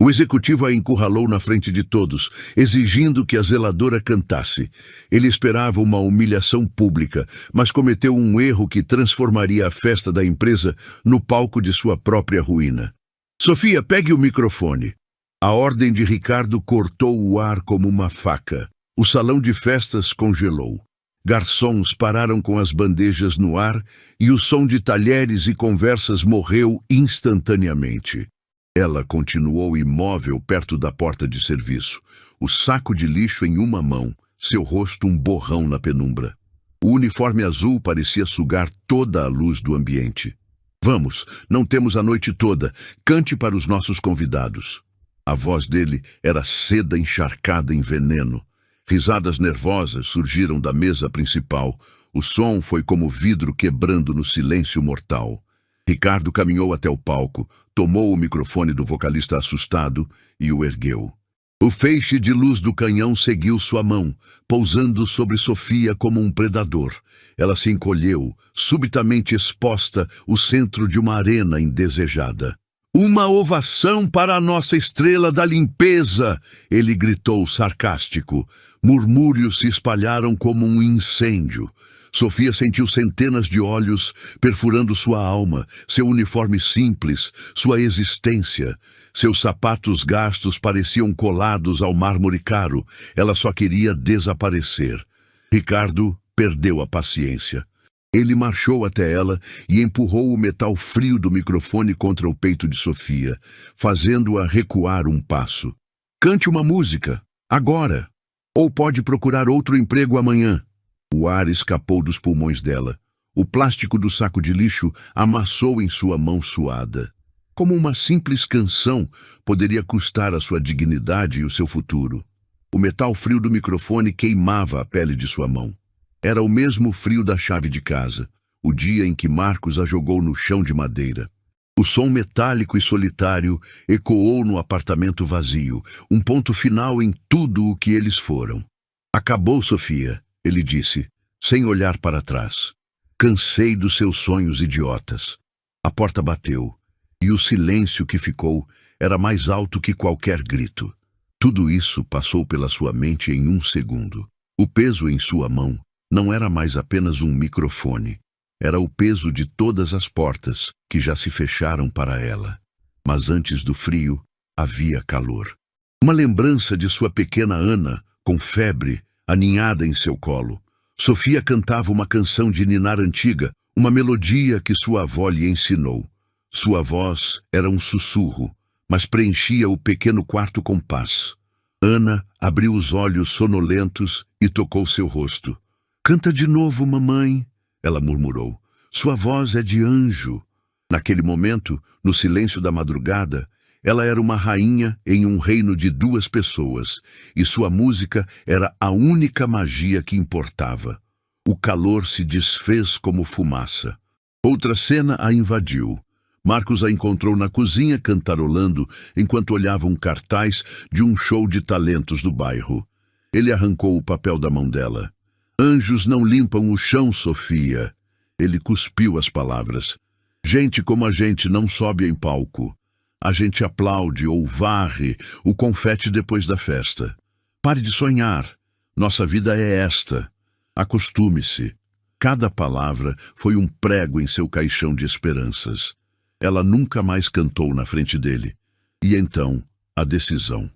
O executivo a encurralou na frente de todos, exigindo que a zeladora cantasse. Ele esperava uma humilhação pública, mas cometeu um erro que transformaria a festa da empresa no palco de sua própria ruína. Sofia, pegue o microfone. A ordem de Ricardo cortou o ar como uma faca. O salão de festas congelou. Garçons pararam com as bandejas no ar e o som de talheres e conversas morreu instantaneamente. Ela continuou imóvel perto da porta de serviço, o saco de lixo em uma mão, seu rosto um borrão na penumbra. O uniforme azul parecia sugar toda a luz do ambiente. Vamos, não temos a noite toda, cante para os nossos convidados. A voz dele era seda encharcada em veneno. Risadas nervosas surgiram da mesa principal. O som foi como vidro quebrando no silêncio mortal. Ricardo caminhou até o palco, tomou o microfone do vocalista assustado e o ergueu. O feixe de luz do canhão seguiu sua mão, pousando sobre Sofia como um predador. Ela se encolheu, subitamente exposta, o centro de uma arena indesejada. Uma ovação para a nossa estrela da limpeza! Ele gritou sarcástico. Murmúrios se espalharam como um incêndio. Sofia sentiu centenas de olhos perfurando sua alma, seu uniforme simples, sua existência. Seus sapatos gastos pareciam colados ao mármore caro. Ela só queria desaparecer. Ricardo perdeu a paciência. Ele marchou até ela e empurrou o metal frio do microfone contra o peito de Sofia, fazendo-a recuar um passo. Cante uma música, agora! Ou pode procurar outro emprego amanhã. O ar escapou dos pulmões dela. O plástico do saco de lixo amassou em sua mão suada. Como uma simples canção poderia custar a sua dignidade e o seu futuro. O metal frio do microfone queimava a pele de sua mão. Era o mesmo frio da chave de casa, o dia em que Marcos a jogou no chão de madeira. O som metálico e solitário ecoou no apartamento vazio, um ponto final em tudo o que eles foram. Acabou, Sofia, ele disse, sem olhar para trás. Cansei dos seus sonhos idiotas. A porta bateu, e o silêncio que ficou era mais alto que qualquer grito. Tudo isso passou pela sua mente em um segundo. O peso em sua mão não era mais apenas um microfone. Era o peso de todas as portas que já se fecharam para ela. Mas antes do frio, havia calor. Uma lembrança de sua pequena Ana, com febre, aninhada em seu colo. Sofia cantava uma canção de ninar antiga, uma melodia que sua avó lhe ensinou. Sua voz era um sussurro, mas preenchia o pequeno quarto com paz. Ana abriu os olhos sonolentos e tocou seu rosto. Canta de novo, mamãe, ela murmurou. Sua voz é de anjo. Naquele momento, no silêncio da madrugada, ela era uma rainha em um reino de 2 pessoas, e sua música era a única magia que importava. O calor se desfez como fumaça. Outra cena a invadiu. Marcos a encontrou na cozinha cantarolando enquanto olhava um cartaz de um show de talentos do bairro. Ele arrancou o papel da mão dela. Anjos não limpam o chão, Sofia. Ele cuspiu as palavras. Gente como a gente não sobe em palco. A gente aplaude ou varre o confete depois da festa. Pare de sonhar. Nossa vida é esta. Acostume-se. Cada palavra foi um prego em seu caixão de esperanças. Ela nunca mais cantou na frente dele. E então, a decisão.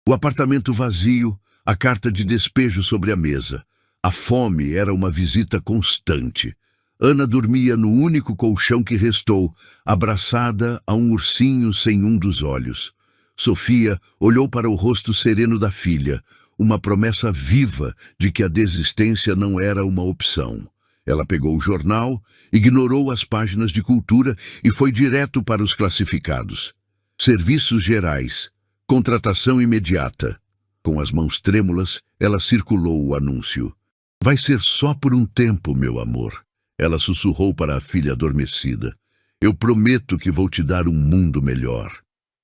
O apartamento vazio, a carta de despejo sobre a mesa. A fome era uma visita constante. Ana dormia no único colchão que restou, abraçada a um ursinho sem um dos olhos. Sofia olhou para o rosto sereno da filha, uma promessa viva de que a desistência não era uma opção. Ela pegou o jornal, ignorou as páginas de cultura e foi direto para os classificados. Serviços gerais. Contratação imediata. Com as mãos trêmulas, ela circulou o anúncio. Vai ser só por um tempo, meu amor. Ela sussurrou para a filha adormecida. Eu prometo que vou te dar um mundo melhor.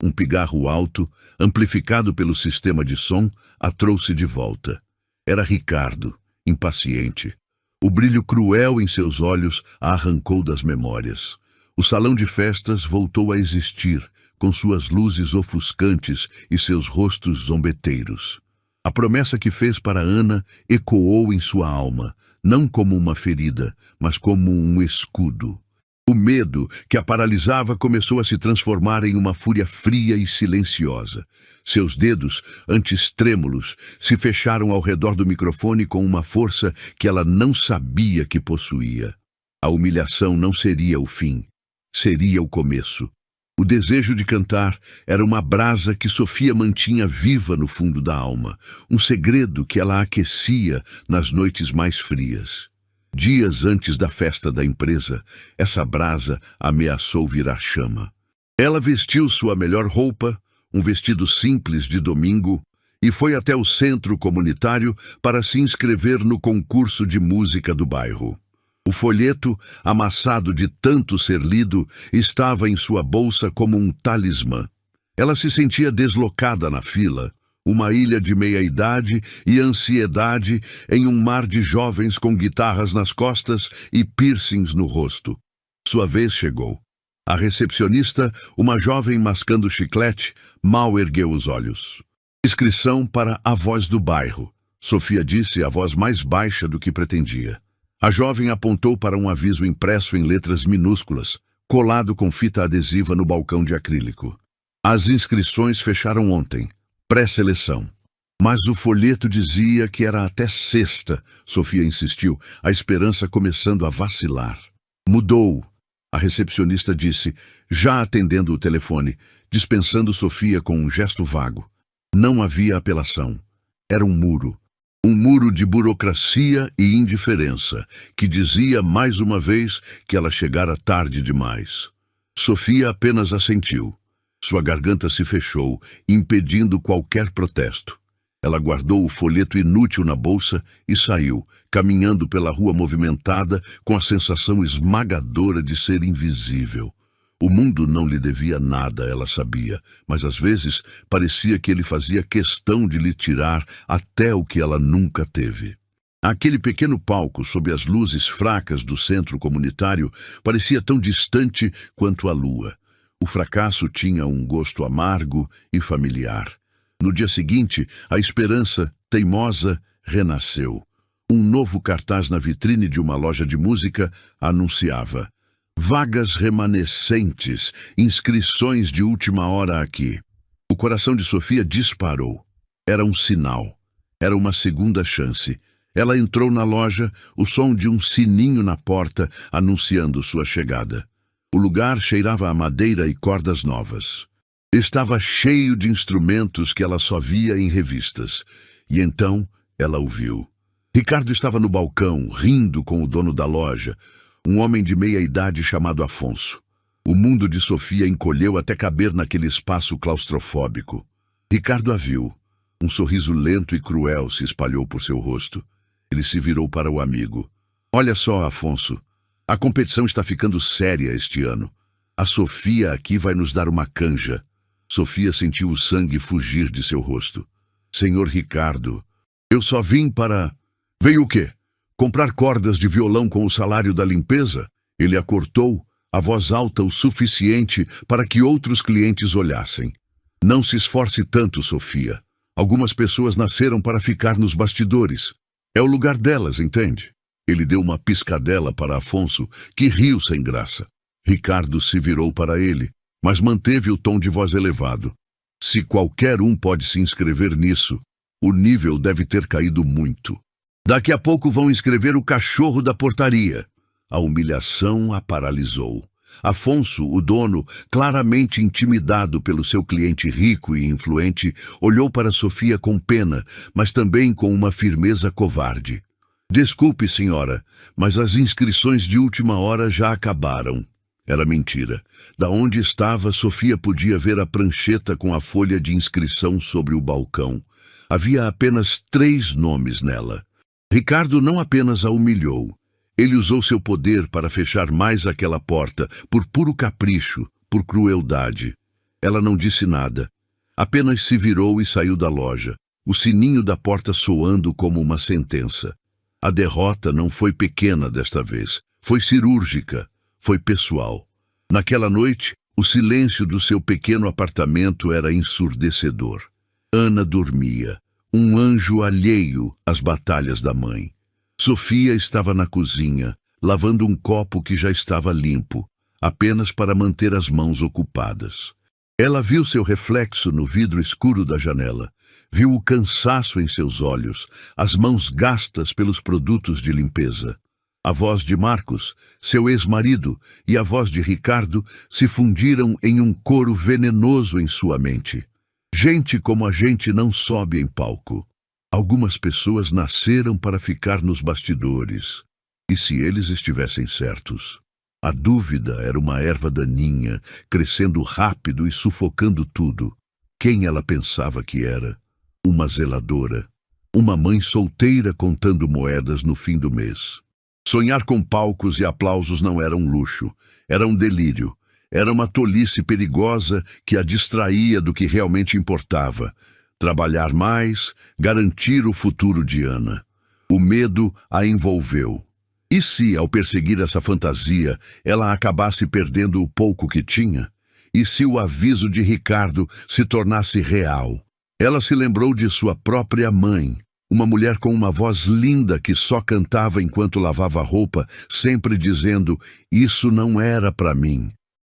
Um pigarro alto, amplificado pelo sistema de som, a trouxe de volta. Era Ricardo, impaciente. O brilho cruel em seus olhos a arrancou das memórias. O salão de festas voltou a existir, com suas luzes ofuscantes e seus rostos zombeteiros. A promessa que fez para Ana ecoou em sua alma, não como uma ferida, mas como um escudo. O medo que a paralisava começou a se transformar em uma fúria fria e silenciosa. Seus dedos, antes trêmulos, se fecharam ao redor do microfone com uma força que ela não sabia que possuía. A humilhação não seria o fim, seria o começo. O desejo de cantar era uma brasa que Sofia mantinha viva no fundo da alma, um segredo que ela aquecia nas noites mais frias. Dias antes da festa da empresa, essa brasa ameaçou virar chama. Ela vestiu sua melhor roupa, um vestido simples de domingo, e foi até o centro comunitário para se inscrever no concurso de música do bairro. O folheto, amassado de tanto ser lido, estava em sua bolsa como um talismã. Ela se sentia deslocada na fila, uma ilha de meia-idade e ansiedade em um mar de jovens com guitarras nas costas e piercings no rosto. Sua vez chegou. A recepcionista, uma jovem mascando chiclete, mal ergueu os olhos. Inscrição para A Voz do Bairro, Sofia disse, a voz mais baixa do que pretendia. A jovem apontou para um aviso impresso em letras minúsculas, colado com fita adesiva no balcão de acrílico. As inscrições fecharam ontem. Pré-seleção. Mas o folheto dizia que era até sexta, Sofia insistiu, a esperança começando a vacilar. Mudou, a recepcionista disse, já atendendo o telefone, dispensando Sofia com um gesto vago. Não havia apelação. Era um muro. Um muro de burocracia e indiferença, que dizia mais uma vez que ela chegara tarde demais. Sofia apenas assentiu. Sua garganta se fechou, impedindo qualquer protesto. Ela guardou o folheto inútil na bolsa e saiu, caminhando pela rua movimentada com a sensação esmagadora de ser invisível. O mundo não lhe devia nada, ela sabia, mas às vezes parecia que ele fazia questão de lhe tirar até o que ela nunca teve. Aquele pequeno palco sob as luzes fracas do centro comunitário parecia tão distante quanto a lua. O fracasso tinha um gosto amargo e familiar. No dia seguinte, a esperança, teimosa, renasceu. Um novo cartaz na vitrine de uma loja de música anunciava: vagas remanescentes, inscrições de última hora aqui. O coração de Sofia disparou. Era um sinal. Era uma segunda chance. Ela entrou na loja, o som de um sininho na porta anunciando sua chegada. O lugar cheirava a madeira e cordas novas. Estava cheio de instrumentos que ela só via em revistas. E então ela o viu. Ricardo estava no balcão, rindo com o dono da loja, um homem de meia-idade chamado Afonso. O mundo de Sofia encolheu até caber naquele espaço claustrofóbico. Ricardo a viu. Um sorriso lento e cruel se espalhou por seu rosto. Ele se virou para o amigo. Olha só, Afonso. A competição está ficando séria este ano. A Sofia aqui vai nos dar uma canja. Sofia sentiu o sangue fugir de seu rosto. Senhor Ricardo, eu só vim para... Veio o quê? Comprar cordas de violão com o salário da limpeza? Ele a cortou, a voz alta o suficiente para que outros clientes olhassem. Não se esforce tanto, Sofia. Algumas pessoas nasceram para ficar nos bastidores. É o lugar delas, entende? Ele deu uma piscadela para Afonso, que riu sem graça. Ricardo se virou para ele, mas manteve o tom de voz elevado. Se qualquer um pode se inscrever nisso, o nível deve ter caído muito. Daqui a pouco vão inscrever o cachorro da portaria. A humilhação a paralisou. Afonso, o dono, claramente intimidado pelo seu cliente rico e influente, olhou para Sofia com pena, mas também com uma firmeza covarde. Desculpe, senhora, mas as inscrições de última hora já acabaram. Era mentira. Da onde estava, Sofia podia ver a prancheta com a folha de inscrição sobre o balcão. Havia apenas 3 nomes nela. Ricardo não apenas a humilhou. Ele usou seu poder para fechar mais aquela porta, por puro capricho, por crueldade. Ela não disse nada. Apenas se virou e saiu da loja, o sininho da porta soando como uma sentença. A derrota não foi pequena desta vez. Foi cirúrgica. Foi pessoal. Naquela noite, O silêncio do seu pequeno apartamento era ensurdecedor. Ana dormia, um anjo alheio às batalhas da mãe. Sofia estava na cozinha, lavando um copo que já estava limpo, apenas para manter as mãos ocupadas. Ela viu seu reflexo no vidro escuro da janela, viu o cansaço em seus olhos, as mãos gastas pelos produtos de limpeza. A voz de Marcos, seu ex-marido, e a voz de Ricardo se fundiram em um coro venenoso em sua mente. Gente como a gente não sobe em palco. Algumas pessoas nasceram para ficar nos bastidores. E se eles estivessem certos? A dúvida era uma erva daninha, crescendo rápido e sufocando tudo. Quem ela pensava que era? Uma zeladora. Uma mãe solteira contando moedas no fim do mês. Sonhar com palcos e aplausos não era um luxo, era um delírio. Era uma tolice perigosa que a distraía do que realmente importava. Trabalhar mais, garantir o futuro de Ana. O medo a envolveu. E se, ao perseguir essa fantasia, ela acabasse perdendo o pouco que tinha? E se o aviso de Ricardo se tornasse real? Ela se lembrou de sua própria mãe, uma mulher com uma voz linda que só cantava enquanto lavava roupa, sempre dizendo: "Isso não era para mim".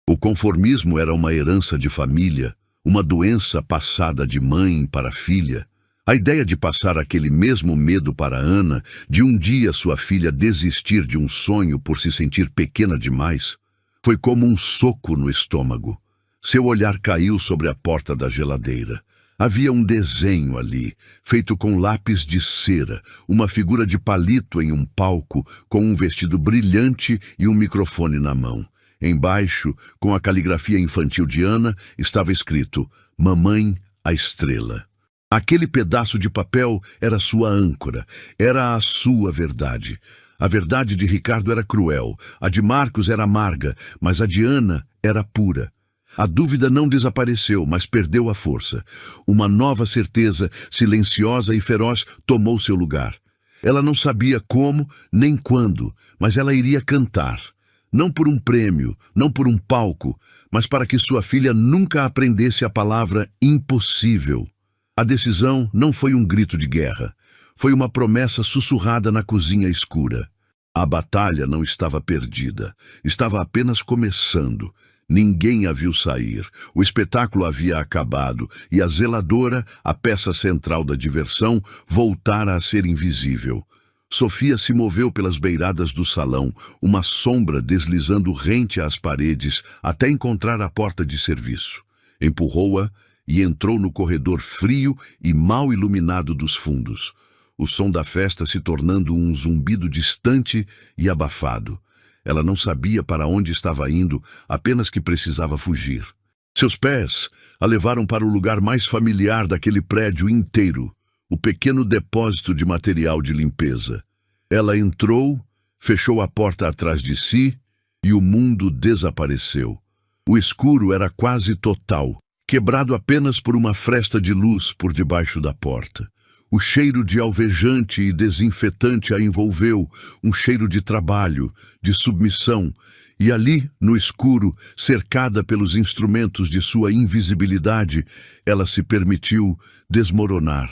O conformismo era uma herança de família, uma doença passada de mãe para filha. A ideia de passar aquele mesmo medo para Ana, de um dia sua filha desistir de um sonho por se sentir pequena demais, foi como um soco no estômago. Seu olhar caiu sobre a porta da geladeira. Havia um desenho ali, feito com lápis de cera, uma figura de palito em um palco, com um vestido brilhante e um microfone na mão. Embaixo, com a caligrafia infantil de Ana, estava escrito: "Mamãe, a estrela". Aquele pedaço de papel era sua âncora, era a sua verdade. A verdade de Ricardo era cruel, a de Marcos era amarga, mas a de Ana era pura. A dúvida não desapareceu, mas perdeu a força. Uma nova certeza, silenciosa e feroz, tomou seu lugar. Ela não sabia como, nem quando, mas ela iria cantar. Não por um prêmio, não por um palco, mas para que sua filha nunca aprendesse a palavra impossível. A decisão não foi um grito de guerra. Foi uma promessa sussurrada na cozinha escura. A batalha não estava perdida. Estava apenas começando. Ninguém a viu sair. O espetáculo havia acabado e a zeladora, a peça central da diversão, voltara a ser invisível. Sofia se moveu pelas beiradas do salão, uma sombra deslizando rente às paredes até encontrar a porta de serviço. Empurrou-a e entrou no corredor frio e mal iluminado dos fundos. O som da festa se tornando um zumbido distante e abafado. Ela não sabia para onde estava indo, apenas que precisava fugir. Seus pés a levaram para o lugar mais familiar daquele prédio inteiro, o pequeno depósito de material de limpeza. Ela entrou, fechou a porta atrás de si e o mundo desapareceu. O escuro era quase total, quebrado apenas por uma fresta de luz por debaixo da porta. O cheiro de alvejante e desinfetante a envolveu, um cheiro de trabalho, de submissão, e ali, no escuro, cercada pelos instrumentos de sua invisibilidade, ela se permitiu desmoronar.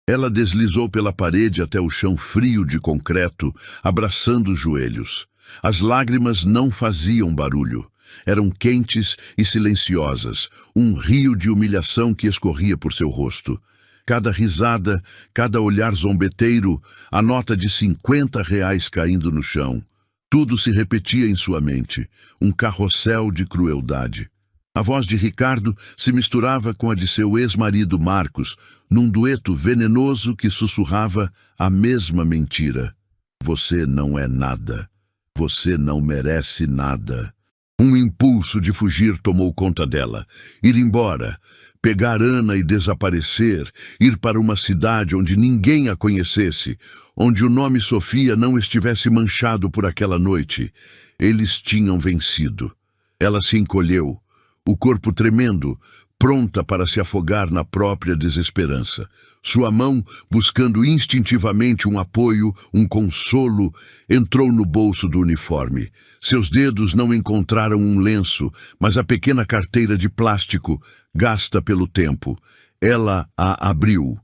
Ela deslizou pela parede até o chão frio de concreto, abraçando os joelhos. As lágrimas não faziam barulho. Eram quentes e silenciosas, um rio de humilhação que escorria por seu rosto. Cada risada, cada olhar zombeteiro, a nota de R$ 50 caindo no chão. Tudo se repetia em sua mente, um carrossel de crueldade. A voz de Ricardo se misturava com a de seu ex-marido Marcos, num dueto venenoso que sussurrava a mesma mentira. Você não é nada. Você não merece nada. Um impulso de fugir tomou conta dela. Ir embora, pegar Ana e desaparecer, ir para uma cidade onde ninguém a conhecesse, onde o nome Sofia não estivesse manchado por aquela noite. Eles tinham vencido. Ela se encolheu, o corpo tremendo, pronta para se afogar na própria desesperança. Sua mão, buscando instintivamente um apoio, um consolo, entrou no bolso do uniforme. Seus dedos não encontraram um lenço, mas a pequena carteira de plástico, gasta pelo tempo. Ela a abriu.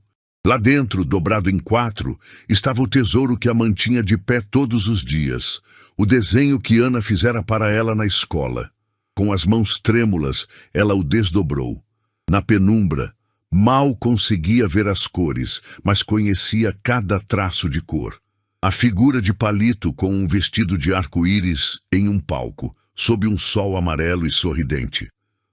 Lá dentro, dobrado em 4, estava o tesouro que a mantinha de pé todos os dias. O desenho que Ana fizera para ela na escola. Com as mãos trêmulas, ela o desdobrou. Na penumbra, mal conseguia ver as cores, mas conhecia cada traço de cor. A figura de Palito com um vestido de arco-íris em um palco, sob um sol amarelo e sorridente.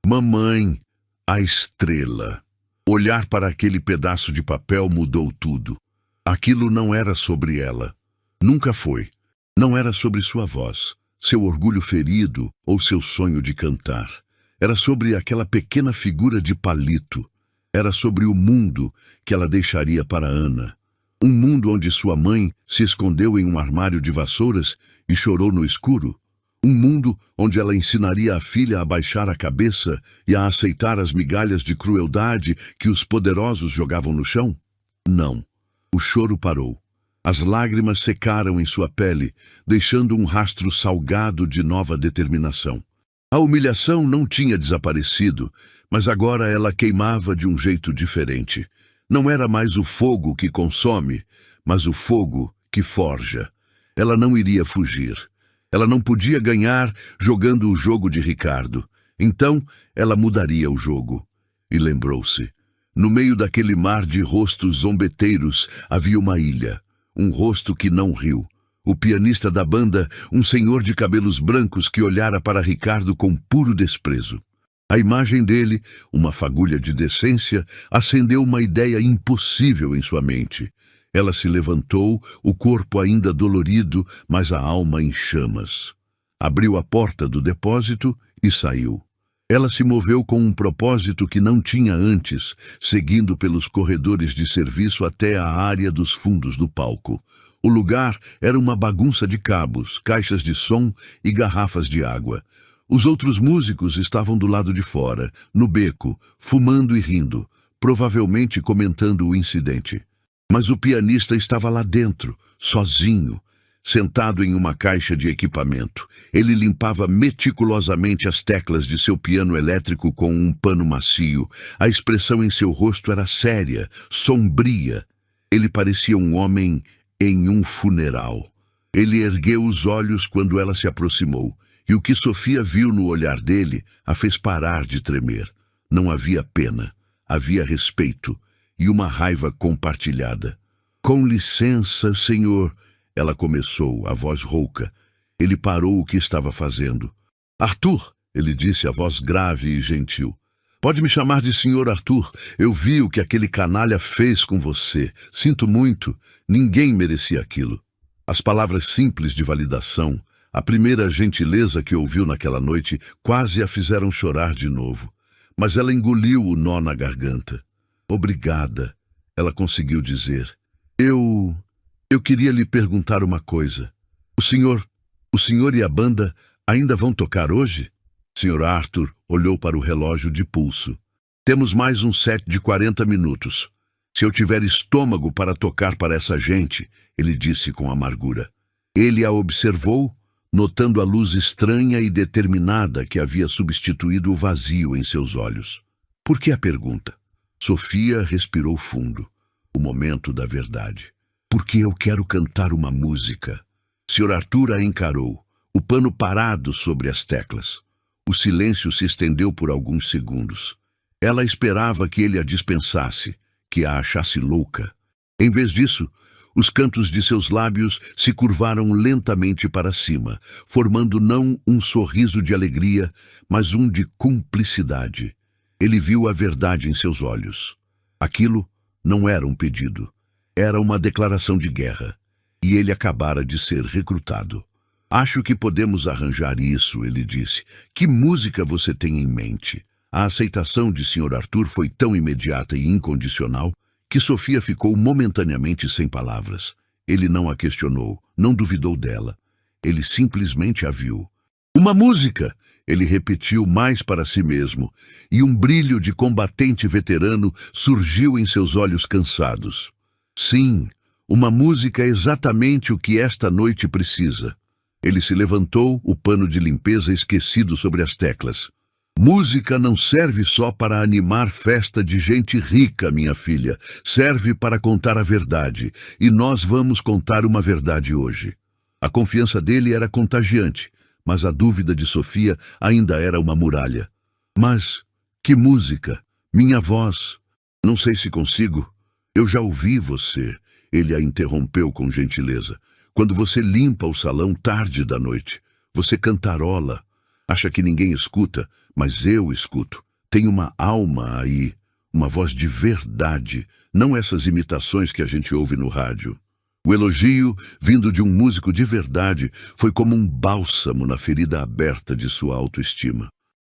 Mamãe, a estrela. Olhar para aquele pedaço de papel mudou tudo. Aquilo não era sobre ela. Nunca foi. Não era sobre sua voz, seu orgulho ferido ou seu sonho de cantar. Era sobre aquela pequena figura de Palito. Era sobre o mundo que ela deixaria para Ana. Um mundo onde sua mãe se escondeu em um armário de vassouras e chorou no escuro. Um mundo onde ela ensinaria a filha a baixar a cabeça e a aceitar as migalhas de crueldade que os poderosos jogavam no chão? Não. O choro parou. As lágrimas secaram em sua pele, deixando um rastro salgado de nova determinação. A humilhação não tinha desaparecido, mas agora ela queimava de um jeito diferente. Não era mais o fogo que consome, mas o fogo que forja. Ela não iria fugir. Ela não podia ganhar jogando o jogo de Ricardo. Então, ela mudaria o jogo. E lembrou-se. No meio daquele mar de rostos zombeteiros havia uma ilha. Um rosto que não riu. O pianista da banda, um senhor de cabelos brancos que olhara para Ricardo com puro desprezo. A imagem dele, uma fagulha de decência, acendeu uma ideia impossível em sua mente. Ela se levantou, o corpo ainda dolorido, mas a alma em chamas. Abriu a porta do depósito e saiu. Ela se moveu com um propósito que não tinha antes, seguindo pelos corredores de serviço até a área dos fundos do palco. O lugar era uma bagunça de cabos, caixas de som e garrafas de água. Os outros músicos estavam do lado de fora, no beco, fumando e rindo, provavelmente comentando o incidente. Mas o pianista estava lá dentro, sozinho, sentado em uma caixa de equipamento. Ele limpava meticulosamente as teclas de seu piano elétrico com um pano macio. A expressão em seu rosto era séria, sombria. Ele parecia um homem em um funeral. Ele ergueu os olhos quando ela se aproximou, e o que Sofia viu no olhar dele a fez parar de tremer. Não havia pena, havia respeito e uma raiva compartilhada. "Com licença, senhor", ela começou, a voz rouca. Ele parou o que estava fazendo. "Arthur", ele disse, a voz grave e gentil. "Pode me chamar de senhor Arthur. Eu vi o que aquele canalha fez com você. Sinto muito. Ninguém merecia aquilo." As palavras simples de validação, a primeira gentileza que ouviu naquela noite, quase a fizeram chorar de novo. Mas ela engoliu o nó na garganta. "Obrigada", ela conseguiu dizer. Eu queria lhe perguntar uma coisa. O senhor e a banda ainda vão tocar hoje?" Sr. Arthur olhou para o relógio de pulso. "Temos mais um set de 40 minutos. Se eu tiver estômago para tocar para essa gente", ele disse com amargura. Ele a observou, notando a luz estranha e determinada que havia substituído o vazio em seus olhos. "Por que a pergunta?" Sofia respirou fundo. O momento da verdade. "Porque eu quero cantar uma música." Sr. Arthur a encarou, o pano parado sobre as teclas. O silêncio se estendeu por alguns segundos. Ela esperava que ele a dispensasse, que a achasse louca. Em vez disso, os cantos de seus lábios se curvaram lentamente para cima, formando não um sorriso de alegria, mas um de cumplicidade. Ele viu a verdade em seus olhos. Aquilo não era um pedido. Era uma declaração de guerra, e ele acabara de ser recrutado. "Acho que podemos arranjar isso", ele disse. "Que música você tem em mente?" A aceitação de Sr. Arthur foi tão imediata e incondicional que Sofia ficou momentaneamente sem palavras. Ele não a questionou, não duvidou dela. Ele simplesmente a viu. Uma música, ele repetiu mais para si mesmo, e um brilho de combatente veterano surgiu em seus olhos cansados. Sim, uma música é exatamente o que esta noite precisa. Ele se levantou, o pano de limpeza esquecido sobre as teclas. Música não serve só para animar festa de gente rica, minha filha. Serve para contar a verdade. E nós vamos contar uma verdade hoje. A confiança dele era contagiante, mas a dúvida de Sofia ainda era uma muralha. Mas, que música? Minha voz. Não sei se consigo. Eu já ouvi você. Ele a interrompeu com gentileza. Quando você limpa o salão tarde da noite, você cantarola. Acha que ninguém escuta, mas eu escuto. Tem uma alma aí, uma voz de verdade, não essas imitações que a gente ouve no rádio. O elogio, vindo de um músico de verdade, foi como um bálsamo na ferida aberta de sua autoestima.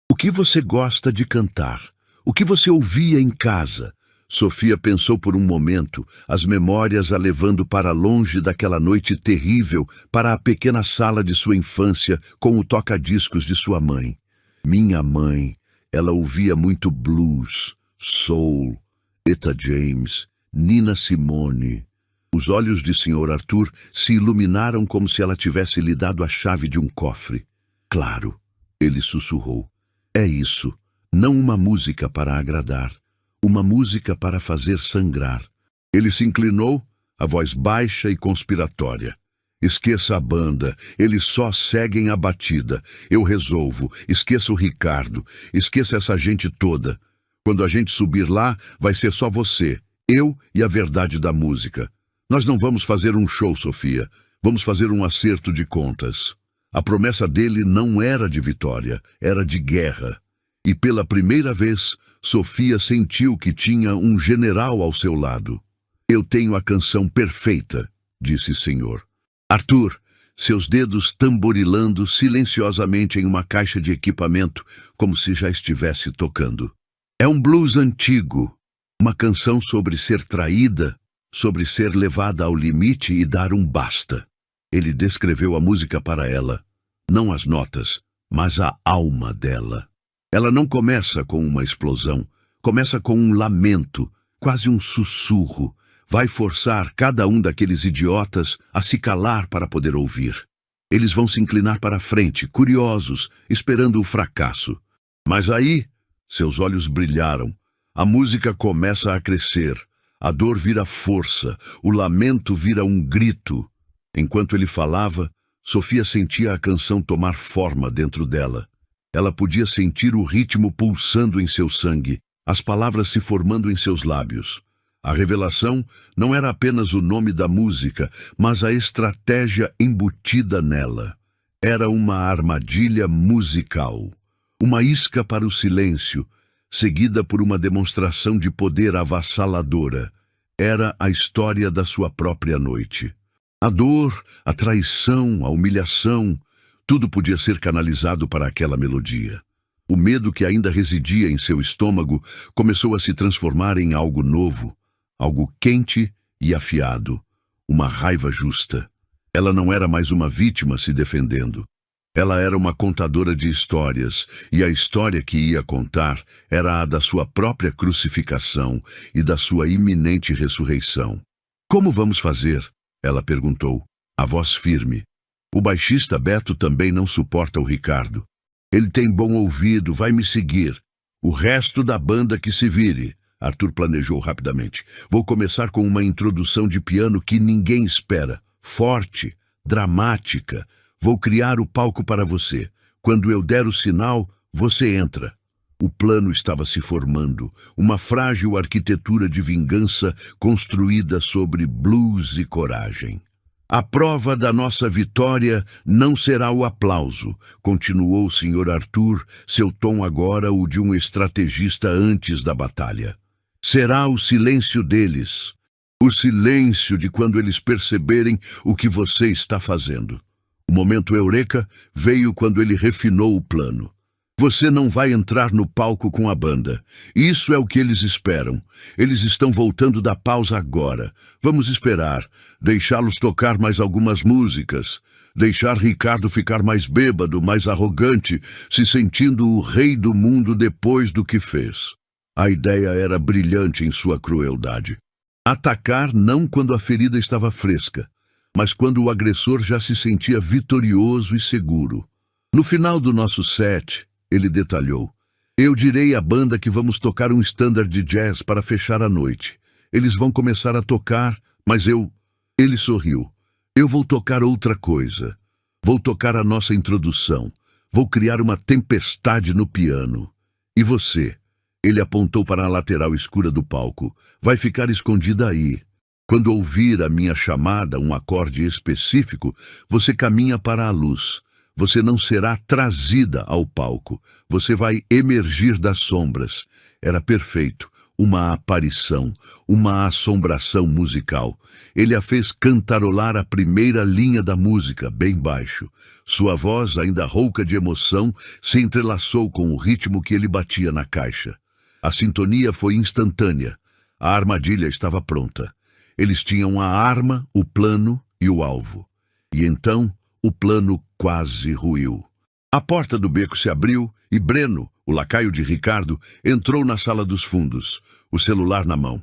O que você gosta de cantar? O que você ouvia em casa? Sofia pensou por um momento, as memórias a levando para longe daquela noite terrível, para a pequena sala de sua infância com o toca-discos de sua mãe. Minha mãe, ela ouvia muito blues, soul, Etta James, Nina Simone. Os olhos de Sr. Arthur se iluminaram como se ela tivesse lhe dado a chave de um cofre. Claro, ele sussurrou. É isso, não uma música para agradar. Uma música para fazer sangrar. Ele se inclinou, a voz baixa e conspiratória. Esqueça a banda, eles só seguem a batida. Eu resolvo, esqueça o Ricardo, esqueça essa gente toda. Quando a gente subir lá, vai ser só você, eu e a verdade da música. Nós não vamos fazer um show, Sofia. Vamos fazer um acerto de contas. A promessa dele não era de vitória, era de guerra. E pela primeira vez, Sofia sentiu que tinha um general ao seu lado. Eu tenho a canção perfeita, disse o senhor. Arthur, seus dedos tamborilando silenciosamente em uma caixa de equipamento, como se já estivesse tocando. É um blues antigo, uma canção sobre ser traída, sobre ser levada ao limite e dar um basta. Ele descreveu a música para ela, não as notas, mas a alma dela. Ela não começa com uma explosão, começa com um lamento, quase um sussurro. Vai forçar cada um daqueles idiotas a se calar para poder ouvir. Eles vão se inclinar para a frente, curiosos, esperando o fracasso. Mas aí, seus olhos brilharam. A música começa a crescer. A dor vira força, o lamento vira um grito. Enquanto ele falava, Sofia sentia a canção tomar forma dentro dela. Ela podia sentir o ritmo pulsando em seu sangue, as palavras se formando em seus lábios. A revelação não era apenas o nome da música, mas a estratégia embutida nela. Era uma armadilha musical, uma isca para o silêncio, seguida por uma demonstração de poder avassaladora. Era a história da sua própria noite. A dor, a traição, a humilhação, tudo podia ser canalizado para aquela melodia. O medo que ainda residia em seu estômago começou a se transformar em algo novo, algo quente e afiado, uma raiva justa. Ela não era mais uma vítima se defendendo. Ela era uma contadora de histórias, e a história que ia contar era a da sua própria crucificação e da sua iminente ressurreição. Como vamos fazer? Ela perguntou, a voz firme. O baixista Beto também não suporta o Ricardo. Ele tem bom ouvido, vai me seguir. O resto da banda que se vire. Arthur planejou rapidamente. Vou começar com uma introdução de piano que ninguém espera. Forte, dramática. Vou criar o palco para você. Quando eu der o sinal, você entra. O plano estava se formando. Uma frágil arquitetura de vingança construída sobre blues e coragem. A prova da nossa vitória não será o aplauso, continuou o Sr. Arthur, seu tom agora o de um estrategista antes da batalha. Será o silêncio deles, o silêncio de quando eles perceberem o que você está fazendo. O momento eureka veio quando ele refinou o plano. Você não vai entrar no palco com a banda. Isso é o que eles esperam. Eles estão voltando da pausa agora. Vamos esperar. Deixá-los tocar mais algumas músicas. Deixar Ricardo ficar mais bêbado, mais arrogante, se sentindo o rei do mundo depois do que fez. A ideia era brilhante em sua crueldade. Atacar não quando a ferida estava fresca, mas quando o agressor já se sentia vitorioso e seguro. No final do nosso set, ele detalhou: eu direi à banda que vamos tocar um standard de jazz para fechar a noite. Eles vão começar a tocar, mas eu... Ele sorriu. Eu vou tocar outra coisa. Vou tocar a nossa introdução. Vou criar uma tempestade no piano. E você? Ele apontou para a lateral escura do palco. Vai ficar escondida aí. Quando ouvir a minha chamada, um acorde específico, você caminha para a luz. Você não será trazida ao palco. Você vai emergir das sombras. Era perfeito. Uma aparição, uma assombração musical. Ele a fez cantarolar a primeira linha da música, bem baixo. Sua voz, ainda rouca de emoção, se entrelaçou com o ritmo que ele batia na caixa. A sintonia foi instantânea. A armadilha estava pronta. Eles tinham a arma, o plano e o alvo. E então, o plano quase ruiu. A porta do beco se abriu e Breno, o lacaio de Ricardo, entrou na sala dos fundos, o celular na mão.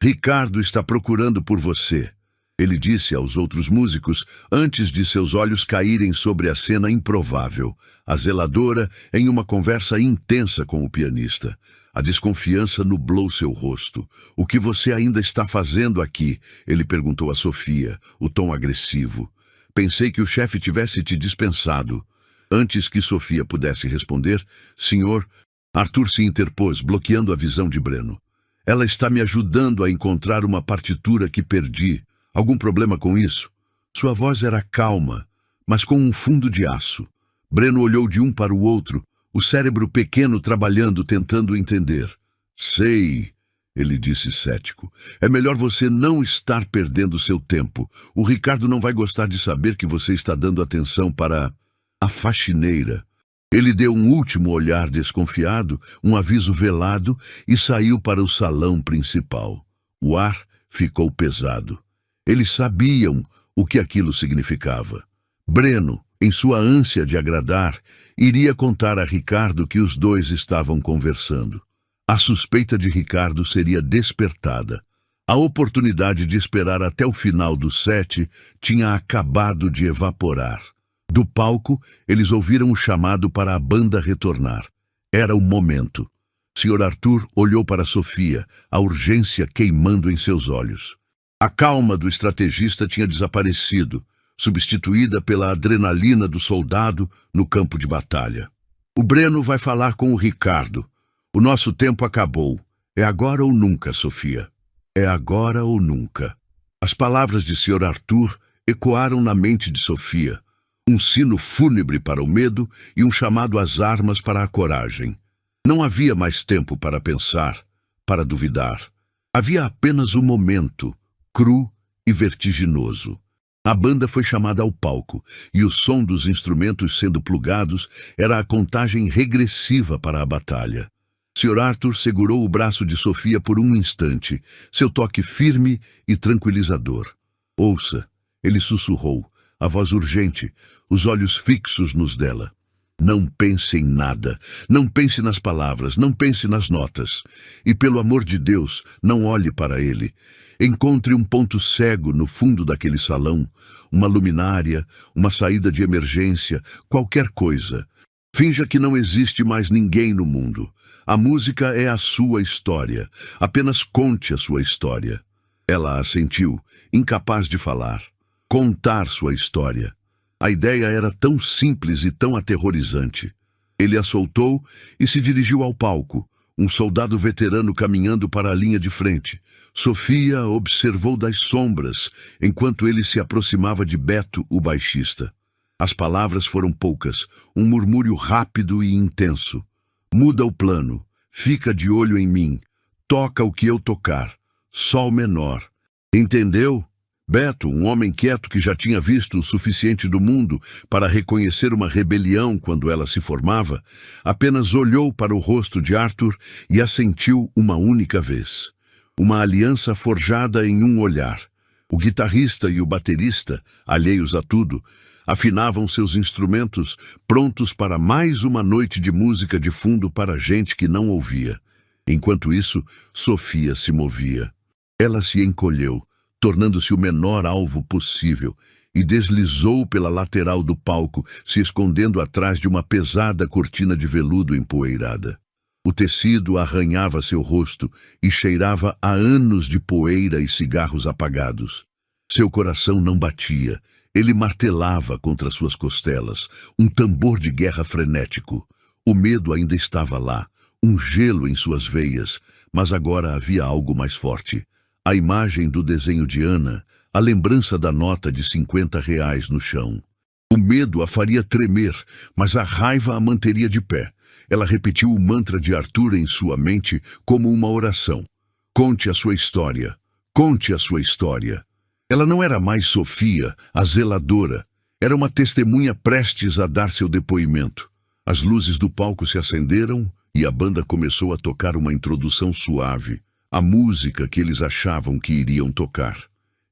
Ricardo está procurando por você, ele disse aos outros músicos antes de seus olhos caírem sobre a cena improvável, a zeladora em uma conversa intensa com o pianista. A desconfiança nublou seu rosto. O que você ainda está fazendo aqui? Ele perguntou a Sofia, o tom agressivo. Pensei que o chefe tivesse te dispensado. Antes que Sofia pudesse responder, senhor, Arthur se interpôs, bloqueando a visão de Breno. Ela está me ajudando a encontrar uma partitura que perdi. Algum problema com isso? Sua voz era calma, mas com um fundo de aço. Breno olhou de um para o outro, o cérebro pequeno trabalhando, tentando entender. Sei, ele disse cético. É melhor você não estar perdendo seu tempo. O Ricardo não vai gostar de saber que você está dando atenção para a faxineira. Ele deu um último olhar desconfiado, um aviso velado e saiu para o salão principal. O ar ficou pesado. Eles sabiam o que aquilo significava. Breno, em sua ânsia de agradar, iria contar a Ricardo que os dois estavam conversando. A suspeita de Ricardo seria despertada. A oportunidade de esperar até o final do set tinha acabado de evaporar. Do palco, eles ouviram o chamado para a banda retornar. Era o momento. Sr. Arthur olhou para Sofia, a urgência queimando em seus olhos. A calma do estrategista tinha desaparecido, substituída pela adrenalina do soldado no campo de batalha. O Breno vai falar com o Ricardo. O nosso tempo acabou. É agora ou nunca, Sofia. É agora ou nunca. As palavras de Sr. Arthur ecoaram na mente de Sofia. Um sino fúnebre para o medo e um chamado às armas para a coragem. Não havia mais tempo para pensar, para duvidar. Havia apenas o momento, cru e vertiginoso. A banda foi chamada ao palco, e o som dos instrumentos sendo plugados era a contagem regressiva para a batalha. Sr. Arthur segurou o braço de Sofia por um instante, seu toque firme e tranquilizador. Ouça, ele sussurrou, a voz urgente, os olhos fixos nos dela. Não pense em nada, não pense nas palavras, não pense nas notas. E pelo amor de Deus, não olhe para ele. Encontre um ponto cego no fundo daquele salão, uma luminária, uma saída de emergência, qualquer coisa. Finja que não existe mais ninguém no mundo. A música é a sua história. Apenas conte a sua história. Ela assentiu, incapaz de falar. Contar sua história. A ideia era tão simples e tão aterrorizante. Ele a soltou e se dirigiu ao palco, um soldado veterano caminhando para a linha de frente. Sofia observou das sombras, enquanto ele se aproximava de Beto, o baixista. As palavras foram poucas, um murmúrio rápido e intenso. Muda o plano, fica de olho em mim, toca o que eu tocar, sol menor. Entendeu? Beto, um homem quieto que já tinha visto o suficiente do mundo para reconhecer uma rebelião quando ela se formava, apenas olhou para o rosto de Arthur e assentiu uma única vez. Uma aliança forjada em um olhar. O guitarrista e o baterista, alheios a tudo, afinavam seus instrumentos, prontos para mais uma noite de música de fundo para gente que não ouvia. Enquanto isso, Sofia se movia. Ela se encolheu, tornando-se o menor alvo possível, e deslizou pela lateral do palco, se escondendo atrás de uma pesada cortina de veludo empoeirada. O tecido arranhava seu rosto e cheirava a anos de poeira e cigarros apagados. Seu coração não batia, ele martelava contra suas costelas, um tambor de guerra frenético. O medo ainda estava lá, um gelo em suas veias, mas agora havia algo mais forte. A imagem do desenho de Ana, a lembrança da nota de R$ 50 no chão. O medo a faria tremer, mas a raiva a manteria de pé. Ela repetiu o mantra de Arthur em sua mente como uma oração. Conte a sua história. Conte a sua história. Ela não era mais Sofia, a zeladora. Era uma testemunha prestes a dar seu depoimento. As luzes do palco se acenderam e a banda começou a tocar uma introdução suave, a música que eles achavam que iriam tocar.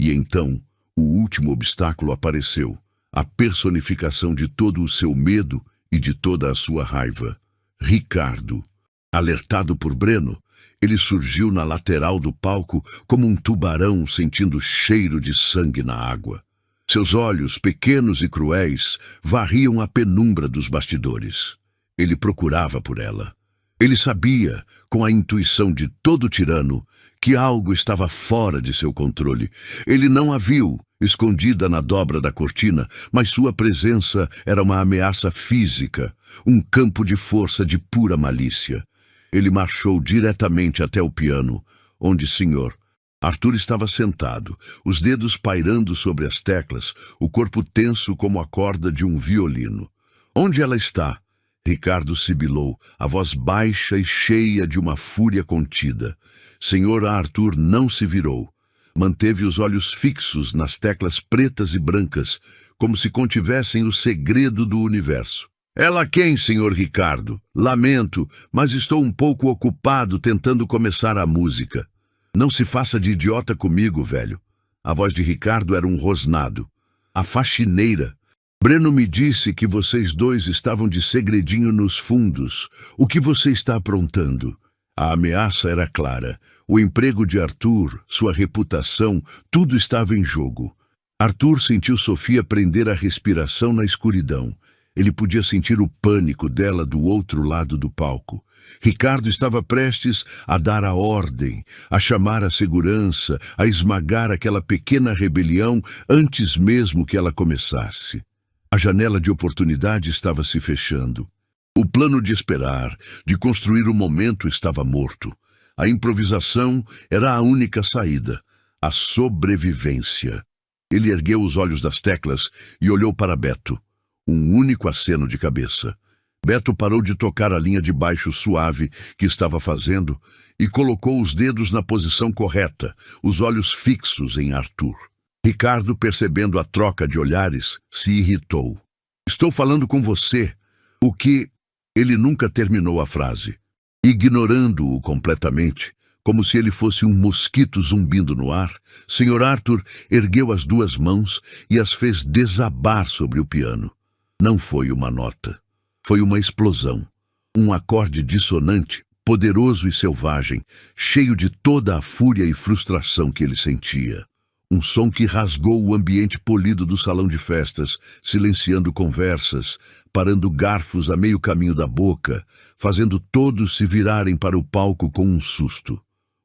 E então, o último obstáculo apareceu, a personificação de todo o seu medo e de toda a sua raiva. Ricardo. Alertado por Breno, ele surgiu na lateral do palco como um tubarão sentindo cheiro de sangue na água. Seus olhos, pequenos e cruéis, varriam a penumbra dos bastidores. Ele procurava por ela. Ele sabia, com a intuição de todo tirano, que algo estava fora de seu controle. Ele não a viu, escondida na dobra da cortina, mas sua presença era uma ameaça física, um campo de força de pura malícia. Ele marchou diretamente até o piano, onde Sr. Arthur estava sentado, os dedos pairando sobre as teclas, o corpo tenso como a corda de um violino. Onde ela está? Ricardo sibilou, a voz baixa e cheia de uma fúria contida. Sr. Arthur não se virou. Manteve os olhos fixos nas teclas pretas e brancas, como se contivessem o segredo do universo. Ela quem, Sr. Ricardo? Lamento, mas estou um pouco ocupado tentando começar a música. Não se faça de idiota comigo, velho. A voz de Ricardo era um rosnado. A faxineira. Breno me disse que vocês dois estavam de segredinho nos fundos. O que você está aprontando? A ameaça era clara. O emprego de Arthur, sua reputação, tudo estava em jogo. Arthur sentiu Sofia prender a respiração na escuridão. Ele podia sentir o pânico dela do outro lado do palco. Ricardo estava prestes a dar a ordem, a chamar a segurança, a esmagar aquela pequena rebelião antes mesmo que ela começasse. A janela de oportunidade estava se fechando. O plano de esperar, de construir o momento estava morto. A improvisação era a única saída, a sobrevivência. Ele ergueu os olhos das teclas e olhou para Beto. Um único aceno de cabeça. Beto parou de tocar a linha de baixo suave que estava fazendo e colocou os dedos na posição correta, os olhos fixos em Arthur. Ricardo, percebendo a troca de olhares, se irritou. Estou falando com você. O que... Ele nunca terminou a frase. Ignorando-o completamente, como se ele fosse um mosquito zumbindo no ar, Sr. Arthur ergueu as duas mãos e as fez desabar sobre o piano. Não foi uma nota. Foi uma explosão. Um acorde dissonante, poderoso e selvagem, cheio de toda a fúria e frustração que ele sentia. Um som que rasgou o ambiente polido do salão de festas, silenciando conversas, parando garfos a meio caminho da boca, fazendo todos se virarem para o palco com um susto.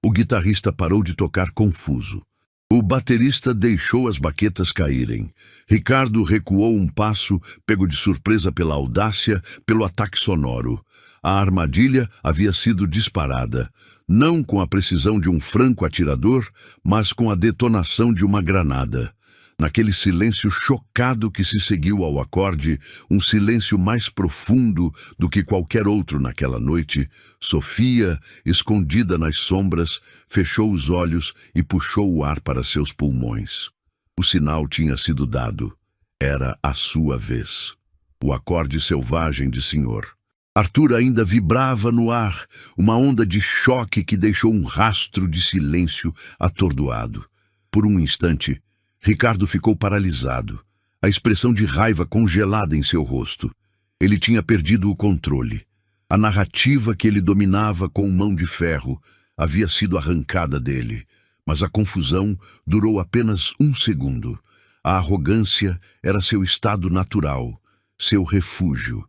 O guitarrista parou de tocar confuso. O baterista deixou as baquetas caírem. Ricardo recuou um passo, pego de surpresa pela audácia, pelo ataque sonoro. A armadilha havia sido disparada, não com a precisão de um franco atirador, mas com a detonação de uma granada. Naquele silêncio chocado que se seguiu ao acorde, um silêncio mais profundo do que qualquer outro naquela noite, Sofia, escondida nas sombras, fechou os olhos e puxou o ar para seus pulmões. O sinal tinha sido dado. Era a sua vez. O acorde selvagem de Senhor. Arthur ainda vibrava no ar, uma onda de choque que deixou um rastro de silêncio atordoado. Por um instante, Ricardo ficou paralisado, a expressão de raiva congelada em seu rosto. Ele tinha perdido o controle. A narrativa que ele dominava com mão de ferro havia sido arrancada dele, mas a confusão durou apenas um segundo. A arrogância era seu estado natural, seu refúgio.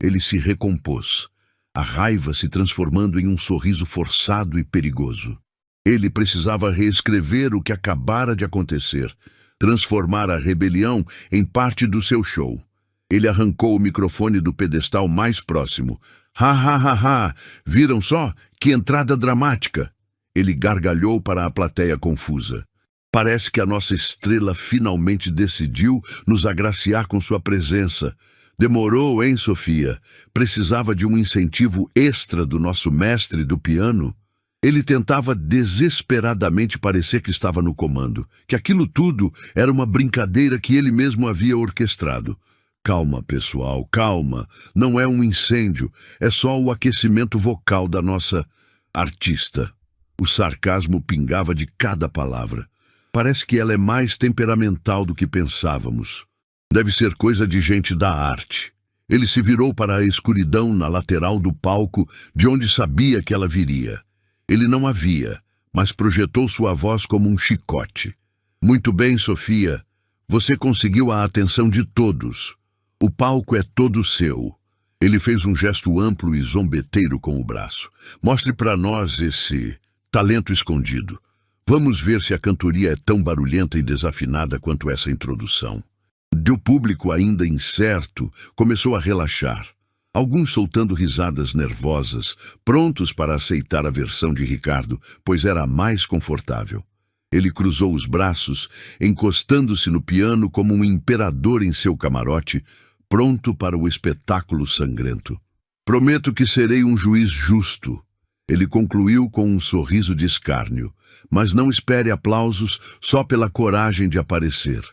Ele se recompôs, a raiva se transformando em um sorriso forçado e perigoso. Ele precisava reescrever o que acabara de acontecer, transformar a rebelião em parte do seu show. Ele arrancou o microfone do pedestal mais próximo. Ha, ha, ha, ha! Viram só? Que entrada dramática! Ele gargalhou para a plateia confusa. Parece que a nossa estrela finalmente decidiu nos agraciar com sua presença. Demorou, hein, Sofia? Precisava de um incentivo extra do nosso mestre do piano? Ele tentava desesperadamente parecer que estava no comando, que aquilo tudo era uma brincadeira que ele mesmo havia orquestrado. Calma, pessoal, calma. Não é um incêndio, é só o aquecimento vocal da nossa artista. O sarcasmo pingava de cada palavra. Parece que ela é mais temperamental do que pensávamos. Deve ser coisa de gente da arte. Ele se virou para a escuridão na lateral do palco, de onde sabia que ela viria. Ele não a via, mas projetou sua voz como um chicote. Muito bem, Sofia. Você conseguiu a atenção de todos. O palco é todo seu. Ele fez um gesto amplo e zombeteiro com o braço. Mostre para nós esse talento escondido. Vamos ver se a cantoria é tão barulhenta e desafinada quanto essa introdução. O público, ainda incerto, começou a relaxar. Alguns soltando risadas nervosas, prontos para aceitar a versão de Ricardo, pois era a mais confortável. Ele cruzou os braços, encostando-se no piano como um imperador em seu camarote, pronto para o espetáculo sangrento. Prometo que serei um juiz justo. Ele concluiu com um sorriso de escárnio, mas não espere aplausos só pela coragem de aparecer.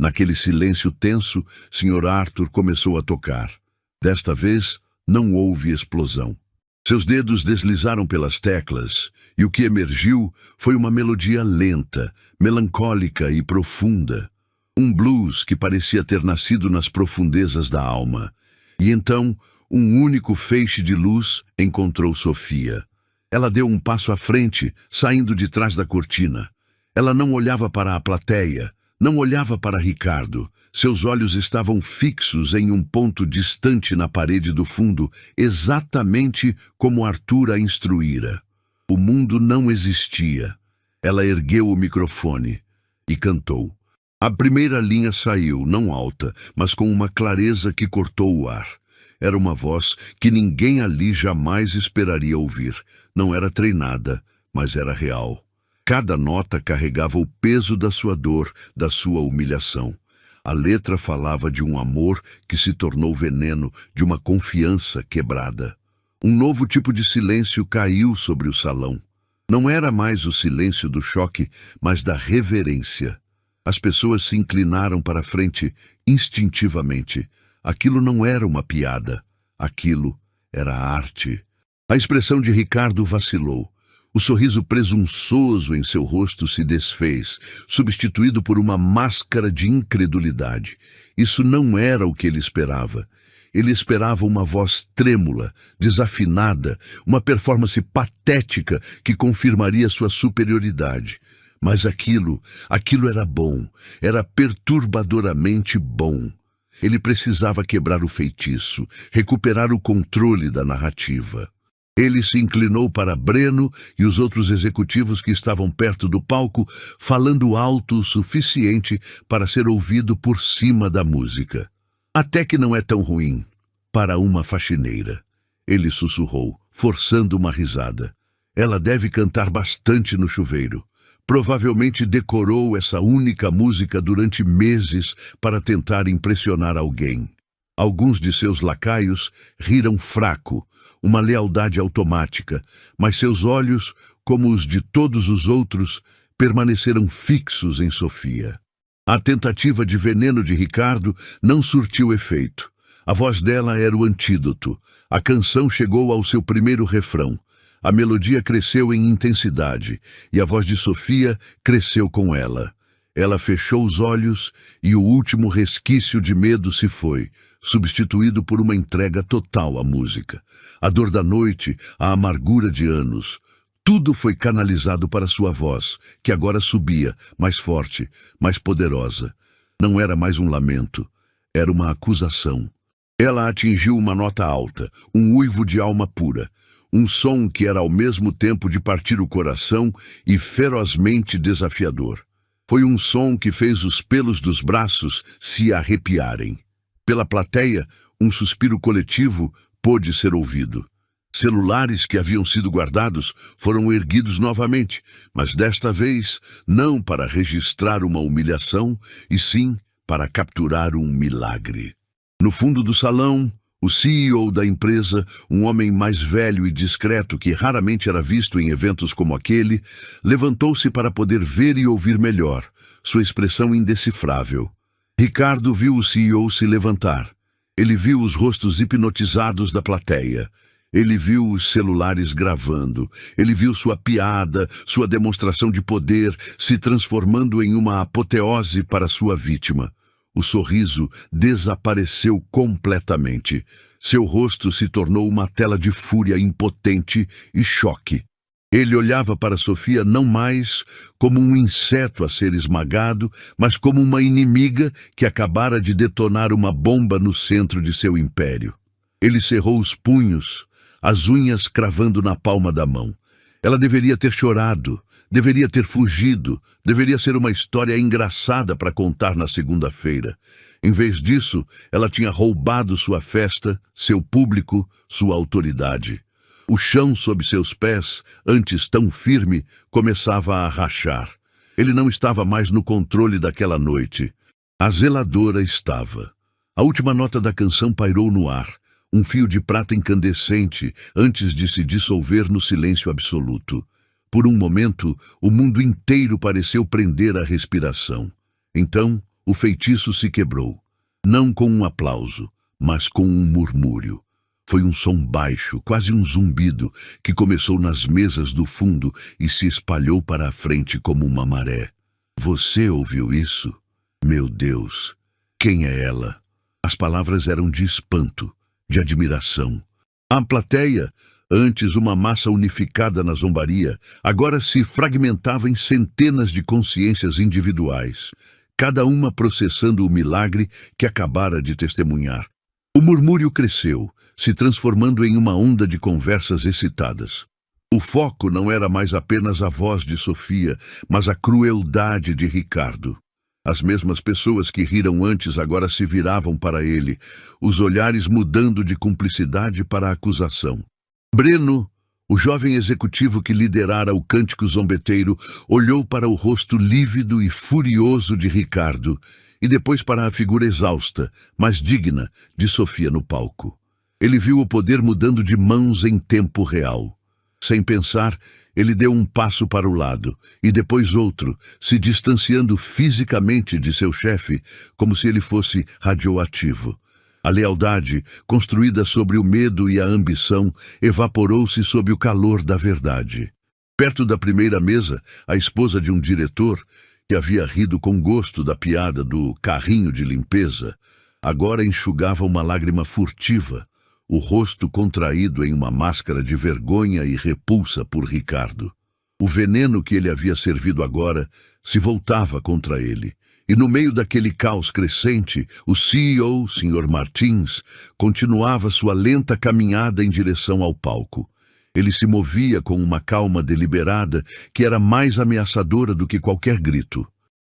Naquele silêncio tenso, Sr. Arthur começou a tocar. Desta vez, não houve explosão. Seus dedos deslizaram pelas teclas, e o que emergiu foi uma melodia lenta, melancólica e profunda. Um blues que parecia ter nascido nas profundezas da alma. E então, um único feixe de luz encontrou Sofia. Ela deu um passo à frente, saindo de trás da cortina. Ela não olhava para a plateia, não olhava para Ricardo. Seus olhos estavam fixos em um ponto distante na parede do fundo, exatamente como Arthur a instruíra. O mundo não existia. Ela ergueu o microfone e cantou. A primeira linha saiu, não alta, mas com uma clareza que cortou o ar. Era uma voz que ninguém ali jamais esperaria ouvir. Não era treinada, mas era real. Cada nota carregava o peso da sua dor, da sua humilhação. A letra falava de um amor que se tornou veneno, de uma confiança quebrada. Um novo tipo de silêncio caiu sobre o salão. Não era mais o silêncio do choque, mas da reverência. As pessoas se inclinaram para a frente instintivamente. Aquilo não era uma piada. Aquilo era arte. A expressão de Ricardo vacilou. O sorriso presunçoso em seu rosto se desfez, substituído por uma máscara de incredulidade. Isso não era o que ele esperava. Ele esperava uma voz trêmula, desafinada, uma performance patética que confirmaria sua superioridade. Mas aquilo era bom, era perturbadoramente bom. Ele precisava quebrar o feitiço, recuperar o controle da narrativa. Ele se inclinou para Breno e os outros executivos que estavam perto do palco, falando alto o suficiente para ser ouvido por cima da música. Até que não é tão ruim. Para uma faxineira. Ele sussurrou, forçando uma risada. Ela deve cantar bastante no chuveiro. Provavelmente decorou essa única música durante meses para tentar impressionar alguém. Alguns de seus lacaios riram fraco, uma lealdade automática, mas seus olhos, como os de todos os outros, permaneceram fixos em Sofia. A tentativa de veneno de Ricardo não surtiu efeito. A voz dela era o antídoto. A canção chegou ao seu primeiro refrão. A melodia cresceu em intensidade, e a voz de Sofia cresceu com ela. Ela fechou os olhos e o último resquício de medo se foi, substituído por uma entrega total à música. A dor da noite, a amargura de anos, tudo foi canalizado para sua voz, que agora subia, mais forte, mais poderosa. Não era mais um lamento, era uma acusação. Ela atingiu uma nota alta, um uivo de alma pura. Um som que era ao mesmo tempo de partir o coração e ferozmente desafiador. Foi um som que fez os pelos dos braços se arrepiarem. Pela plateia, um suspiro coletivo pôde ser ouvido. Celulares que haviam sido guardados foram erguidos novamente, mas desta vez não para registrar uma humilhação, e sim para capturar um milagre. No fundo do salão, o CEO da empresa, um homem mais velho e discreto que raramente era visto em eventos como aquele, levantou-se para poder ver e ouvir melhor, sua expressão indecifrável. Ricardo viu o CEO se levantar. Ele viu os rostos hipnotizados da plateia. Ele viu os celulares gravando. Ele viu sua piada, sua demonstração de poder se transformando em uma apoteose para sua vítima. O sorriso desapareceu completamente. Seu rosto se tornou uma tela de fúria impotente e choque. Ele olhava para Sofia não mais como um inseto a ser esmagado, mas como uma inimiga que acabara de detonar uma bomba no centro de seu império. Ele cerrou os punhos, as unhas cravando na palma da mão. Ela deveria ter chorado, deveria ter fugido, deveria ser uma história engraçada para contar na segunda-feira. Em vez disso, ela tinha roubado sua festa, seu público, sua autoridade. O chão sob seus pés, antes tão firme, começava a rachar. Ele não estava mais no controle daquela noite. A zeladora estava. A última nota da canção pairou no ar, um fio de prata incandescente antes de se dissolver no silêncio absoluto. Por um momento, o mundo inteiro pareceu prender a respiração. Então, o feitiço se quebrou. Não com um aplauso, mas com um murmúrio. Foi um som baixo, quase um zumbido, que começou nas mesas do fundo e se espalhou para a frente como uma maré. Você ouviu isso? Meu Deus! Quem é ela? As palavras eram de espanto, de admiração. A plateia, antes uma massa unificada na zombaria, agora se fragmentava em centenas de consciências individuais, cada uma processando o milagre que acabara de testemunhar. O murmúrio cresceu, se transformando em uma onda de conversas excitadas. O foco não era mais apenas a voz de Sofia, mas a crueldade de Ricardo. As mesmas pessoas que riram antes agora se viravam para ele, os olhares mudando de cumplicidade para acusação. Breno, o jovem executivo que liderara o cântico zombeteiro, olhou para o rosto lívido e furioso de Ricardo e depois para a figura exausta, mas digna, de Sofia no palco. Ele viu o poder mudando de mãos em tempo real. Sem pensar, ele deu um passo para o lado, e depois outro, se distanciando fisicamente de seu chefe, como se ele fosse radioativo. A lealdade, construída sobre o medo e a ambição, evaporou-se sob o calor da verdade. Perto da primeira mesa, a esposa de um diretor, que havia rido com gosto da piada do carrinho de limpeza, agora enxugava uma lágrima furtiva, o rosto contraído em uma máscara de vergonha e repulsa por Ricardo. O veneno que ele havia servido agora se voltava contra ele, e no meio daquele caos crescente, o CEO, Sr. Martins, continuava sua lenta caminhada em direção ao palco. Ele se movia com uma calma deliberada que era mais ameaçadora do que qualquer grito.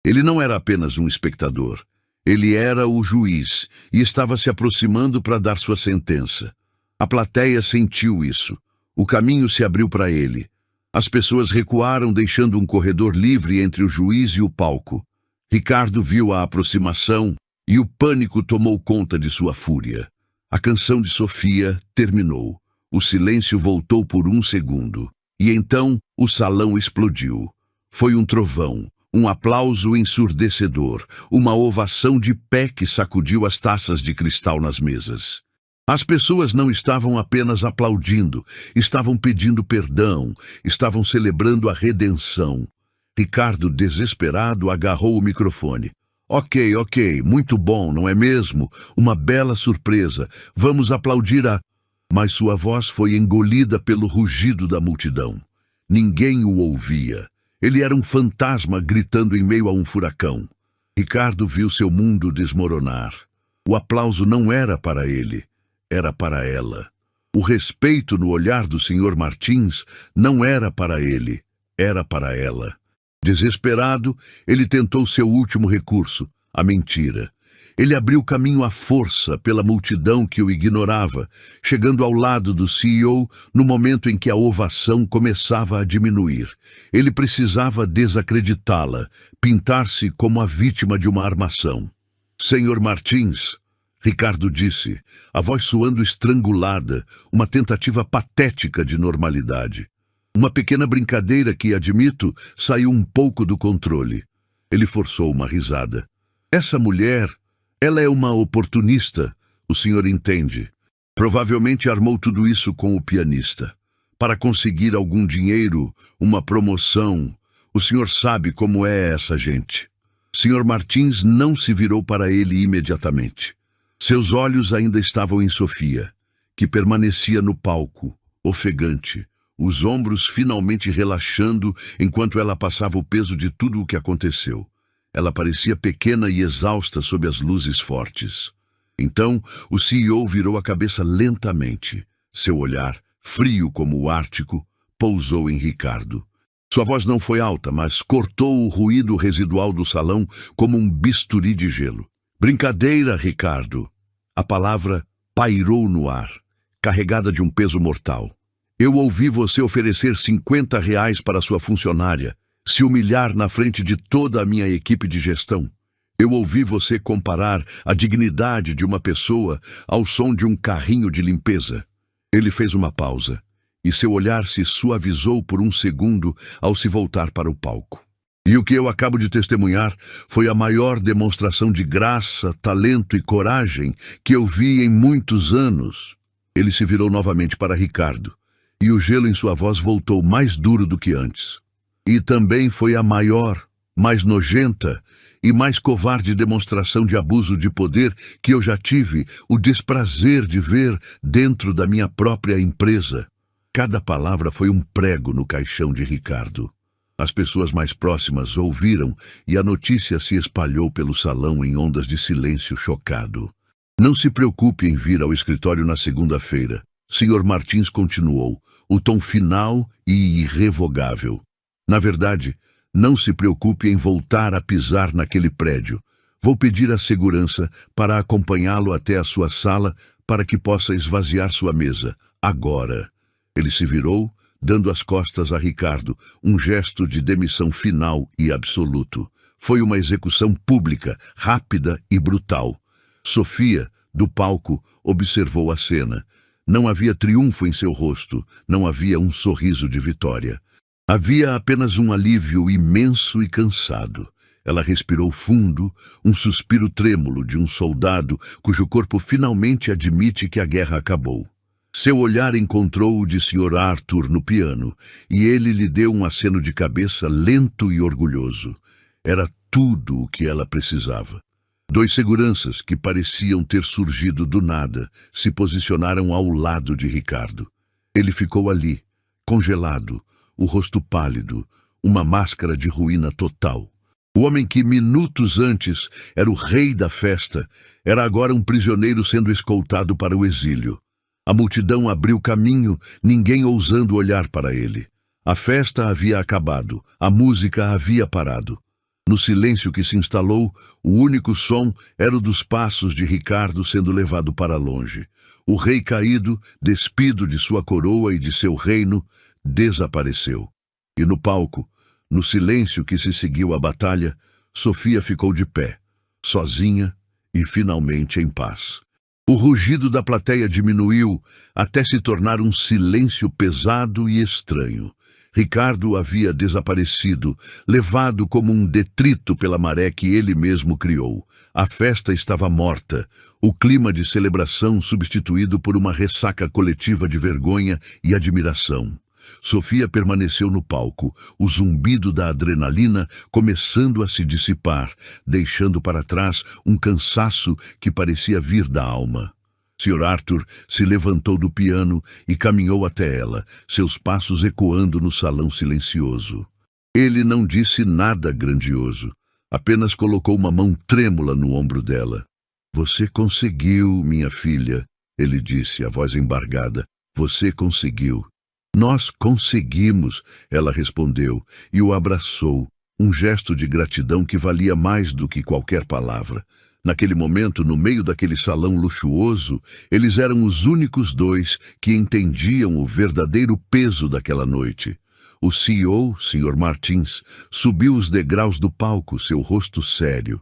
Ele não era apenas um espectador. Ele era o juiz e estava se aproximando para dar sua sentença. A plateia sentiu isso. O caminho se abriu para ele. As pessoas recuaram, deixando um corredor livre entre o juiz e o palco. Ricardo viu a aproximação e o pânico tomou conta de sua fúria. A canção de Sofia terminou. O silêncio voltou por um segundo. E então o salão explodiu. Foi um trovão, Um aplauso ensurdecedor, uma ovação de pé que sacudiu as taças de cristal nas mesas. As pessoas não estavam apenas aplaudindo, estavam pedindo perdão, estavam celebrando a redenção. Ricardo, desesperado, agarrou o microfone. Ok, muito bom, não é mesmo? Uma bela surpresa. Vamos aplaudir a... Mas sua voz foi engolida pelo rugido da multidão. Ninguém o ouvia. Ele era um fantasma gritando em meio a um furacão. Ricardo viu seu mundo desmoronar. O aplauso não era para ele, era para ela. O respeito no olhar do Sr. Martins não era para ele, era para ela. Desesperado, ele tentou seu último recurso, a mentira. Ele abriu caminho à força pela multidão que o ignorava, chegando ao lado do CEO no momento em que a ovação começava a diminuir. Ele precisava desacreditá-la, pintar-se como a vítima de uma armação. Senhor Martins, Ricardo disse, a voz soando estrangulada, uma tentativa patética de normalidade. Uma pequena brincadeira que, admito, saiu um pouco do controle. Ele forçou uma risada. Essa mulher, ela é uma oportunista, o senhor entende. Provavelmente armou tudo isso com o pianista. Para conseguir algum dinheiro, uma promoção. O senhor sabe como é essa gente. Sr. Martins não se virou para ele imediatamente. Seus olhos ainda estavam em Sofia, que permanecia no palco, ofegante, os ombros finalmente relaxando enquanto ela passava o peso de tudo o que aconteceu. Ela parecia pequena e exausta sob as luzes fortes. Então, o CEO virou a cabeça lentamente. Seu olhar, frio como o Ártico, pousou em Ricardo. Sua voz não foi alta, mas cortou o ruído residual do salão como um bisturi de gelo. Brincadeira, Ricardo. A palavra pairou no ar, carregada de um peso mortal. Eu ouvi você oferecer R$ 50 para sua funcionária, se humilhar na frente de toda a minha equipe de gestão. Eu ouvi você comparar a dignidade de uma pessoa ao som de um carrinho de limpeza. Ele fez uma pausa, e seu olhar se suavizou por um segundo ao se voltar para o palco. E o que eu acabo de testemunhar foi a maior demonstração de graça, talento e coragem que eu vi em muitos anos. Ele se virou novamente para Ricardo, e o gelo em sua voz voltou mais duro do que antes. E também foi a maior, mais nojenta e mais covarde demonstração de abuso de poder que eu já tive o desprazer de ver dentro da minha própria empresa. Cada palavra foi um prego no caixão de Ricardo. As pessoas mais próximas ouviram e a notícia se espalhou pelo salão em ondas de silêncio chocado. Não se preocupe em vir ao escritório na segunda-feira. Sr. Martins continuou, o tom final e irrevogável. Na verdade, não se preocupe em voltar a pisar naquele prédio. Vou pedir à segurança para acompanhá-lo até a sua sala para que possa esvaziar sua mesa. Agora. Ele se virou, dando as costas a Ricardo, um gesto de demissão final e absoluto. Foi uma execução pública, rápida e brutal. Sofia, do palco, observou a cena. Não havia triunfo em seu rosto, não havia um sorriso de vitória. Havia apenas um alívio imenso e cansado. Ela respirou fundo, um suspiro trêmulo de um soldado cujo corpo finalmente admite que a guerra acabou. Seu olhar encontrou o de Sr. Arthur no piano, e ele lhe deu um aceno de cabeça lento e orgulhoso. Era tudo o que ela precisava. 2 seguranças, que pareciam ter surgido do nada, se posicionaram ao lado de Ricardo. Ele ficou ali, congelado, o rosto pálido, uma máscara de ruína total. O homem que minutos antes era o rei da festa, era agora um prisioneiro sendo escoltado para o exílio. A multidão abriu caminho, ninguém ousando olhar para ele. A festa havia acabado, a música havia parado. No silêncio que se instalou, o único som era o dos passos de Ricardo sendo levado para longe. O rei caído, despido de sua coroa e de seu reino, desapareceu. E no palco, no silêncio que se seguiu à batalha, Sofia ficou de pé, sozinha e finalmente em paz. O rugido da plateia diminuiu até se tornar um silêncio pesado e estranho. Ricardo havia desaparecido, levado como um detrito pela maré que ele mesmo criou. A festa estava morta, o clima de celebração substituído por uma ressaca coletiva de vergonha e admiração. Sofia permaneceu no palco, o zumbido da adrenalina começando a se dissipar, deixando para trás um cansaço que parecia vir da alma. Sr. Arthur se levantou do piano e caminhou até ela, seus passos ecoando no salão silencioso. Ele não disse nada grandioso, apenas colocou uma mão trêmula no ombro dela. "Você conseguiu, minha filha", ele disse, a voz embargada. "Você conseguiu." "Nós conseguimos", ela respondeu e o abraçou, um gesto de gratidão que valia mais do que qualquer palavra. Naquele momento, no meio daquele salão luxuoso, eles eram os únicos dois que entendiam o verdadeiro peso daquela noite. O CEO, Sr. Martins, subiu os degraus do palco, seu rosto sério.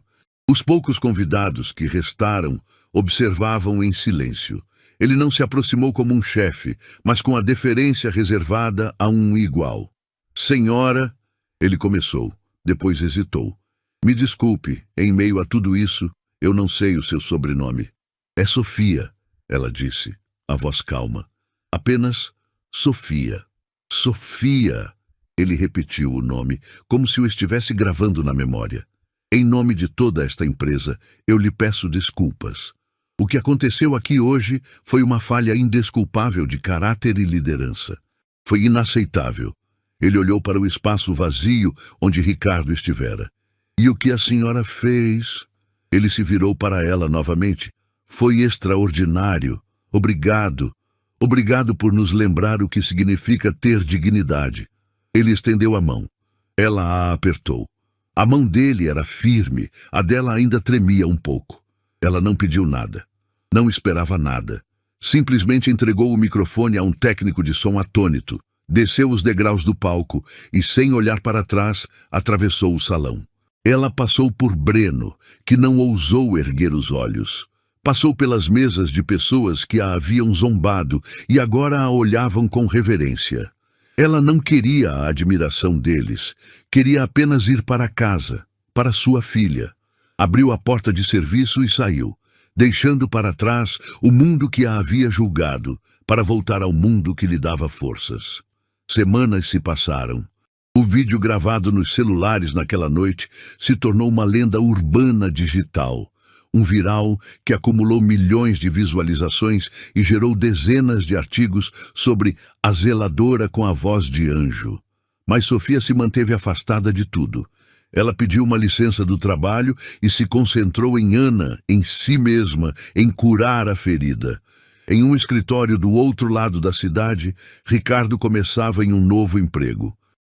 Os poucos convidados que restaram observavam em silêncio. Ele não se aproximou como um chefe, mas com a deferência reservada a um igual. "Senhora", ele começou, depois hesitou. "Me desculpe, em meio a tudo isso, eu não sei o seu sobrenome." "É Sofia", ela disse, a voz calma. "Apenas Sofia." "Sofia", ele repetiu o nome, como se o estivesse gravando na memória. "Em nome de toda esta empresa, eu lhe peço desculpas. O que aconteceu aqui hoje foi uma falha indesculpável de caráter e liderança. Foi inaceitável." Ele olhou para o espaço vazio onde Ricardo estivera. "E o que a senhora fez?" Ele se virou para ela novamente. "Foi extraordinário. Obrigado. Obrigado por nos lembrar o que significa ter dignidade." Ele estendeu a mão. Ela a apertou. A mão dele era firme, a dela ainda tremia um pouco. Ela não pediu nada. Não esperava nada. Simplesmente entregou o microfone a um técnico de som atônito, desceu os degraus do palco e, sem olhar para trás, atravessou o salão. Ela passou por Breno, que não ousou erguer os olhos. Passou pelas mesas de pessoas que a haviam zombado e agora a olhavam com reverência. Ela não queria a admiração deles, queria apenas ir para casa, para sua filha. Abriu a porta de serviço e saiu, deixando para trás o mundo que a havia julgado, para voltar ao mundo que lhe dava forças. Semanas se passaram. O vídeo gravado nos celulares naquela noite se tornou uma lenda urbana digital, um viral que acumulou milhões de visualizações e gerou dezenas de artigos sobre a zeladora com a voz de anjo. Mas Sofia se manteve afastada de tudo. Ela pediu uma licença do trabalho e se concentrou em Ana, em si mesma, em curar a ferida. Em um escritório do outro lado da cidade, Ricardo começava em um novo emprego.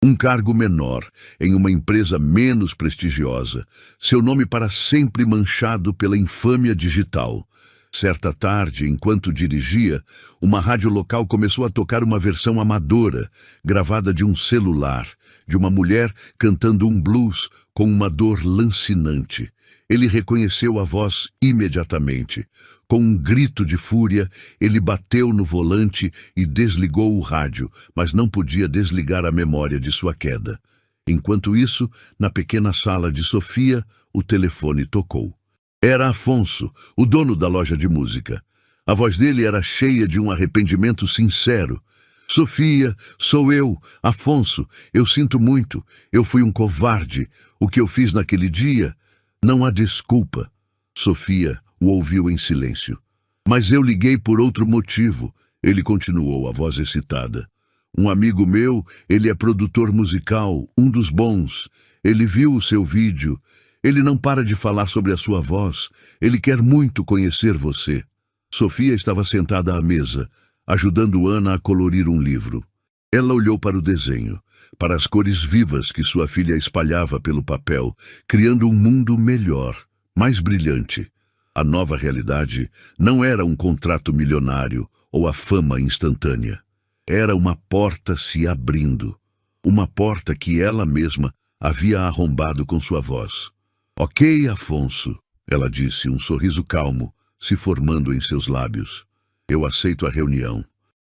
Um cargo menor, em uma empresa menos prestigiosa, seu nome para sempre manchado pela infâmia digital. Certa tarde, enquanto dirigia, uma rádio local começou a tocar uma versão amadora, gravada de um celular, de uma mulher cantando um blues com uma dor lancinante. Ele reconheceu a voz imediatamente. Com um grito de fúria, ele bateu no volante e desligou o rádio, mas não podia desligar a memória de sua queda. Enquanto isso, na pequena sala de Sofia, o telefone tocou. Era Afonso, o dono da loja de música. A voz dele era cheia de um arrependimento sincero. "Sofia, sou eu, Afonso. Eu sinto muito. Eu fui um covarde. O que eu fiz naquele dia? Não há desculpa." Sofia o ouviu em silêncio. "Mas eu liguei por outro motivo", ele continuou, a voz excitada. "Um amigo meu, ele é produtor musical, um dos bons. Ele viu o seu vídeo. Ele não para de falar sobre a sua voz. Ele quer muito conhecer você." Sofia estava sentada à mesa, ajudando Ana a colorir um livro. Ela olhou para o desenho, para as cores vivas que sua filha espalhava pelo papel, criando um mundo melhor, mais brilhante. A nova realidade não era um contrato milionário ou a fama instantânea. Era uma porta se abrindo. Uma porta que ela mesma havia arrombado com sua voz. "Ok, Afonso", ela disse, um sorriso calmo se formando em seus lábios. "Eu aceito a reunião."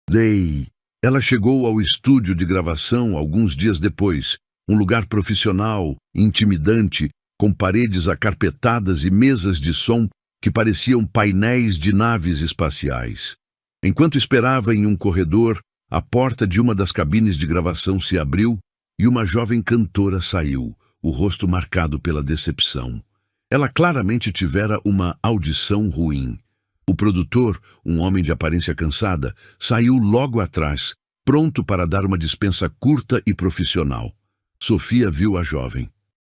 "Lei", Ela chegou ao estúdio de gravação alguns dias depois, um lugar profissional, intimidante, com paredes acarpetadas e mesas de som que pareciam painéis de naves espaciais. Enquanto esperava em um corredor, a porta de uma das cabines de gravação se abriu e uma jovem cantora saiu, o rosto marcado pela decepção. Ela claramente tivera uma audição ruim. O produtor, um homem de aparência cansada, saiu logo atrás, pronto para dar uma dispensa curta e profissional. Sofia viu a jovem.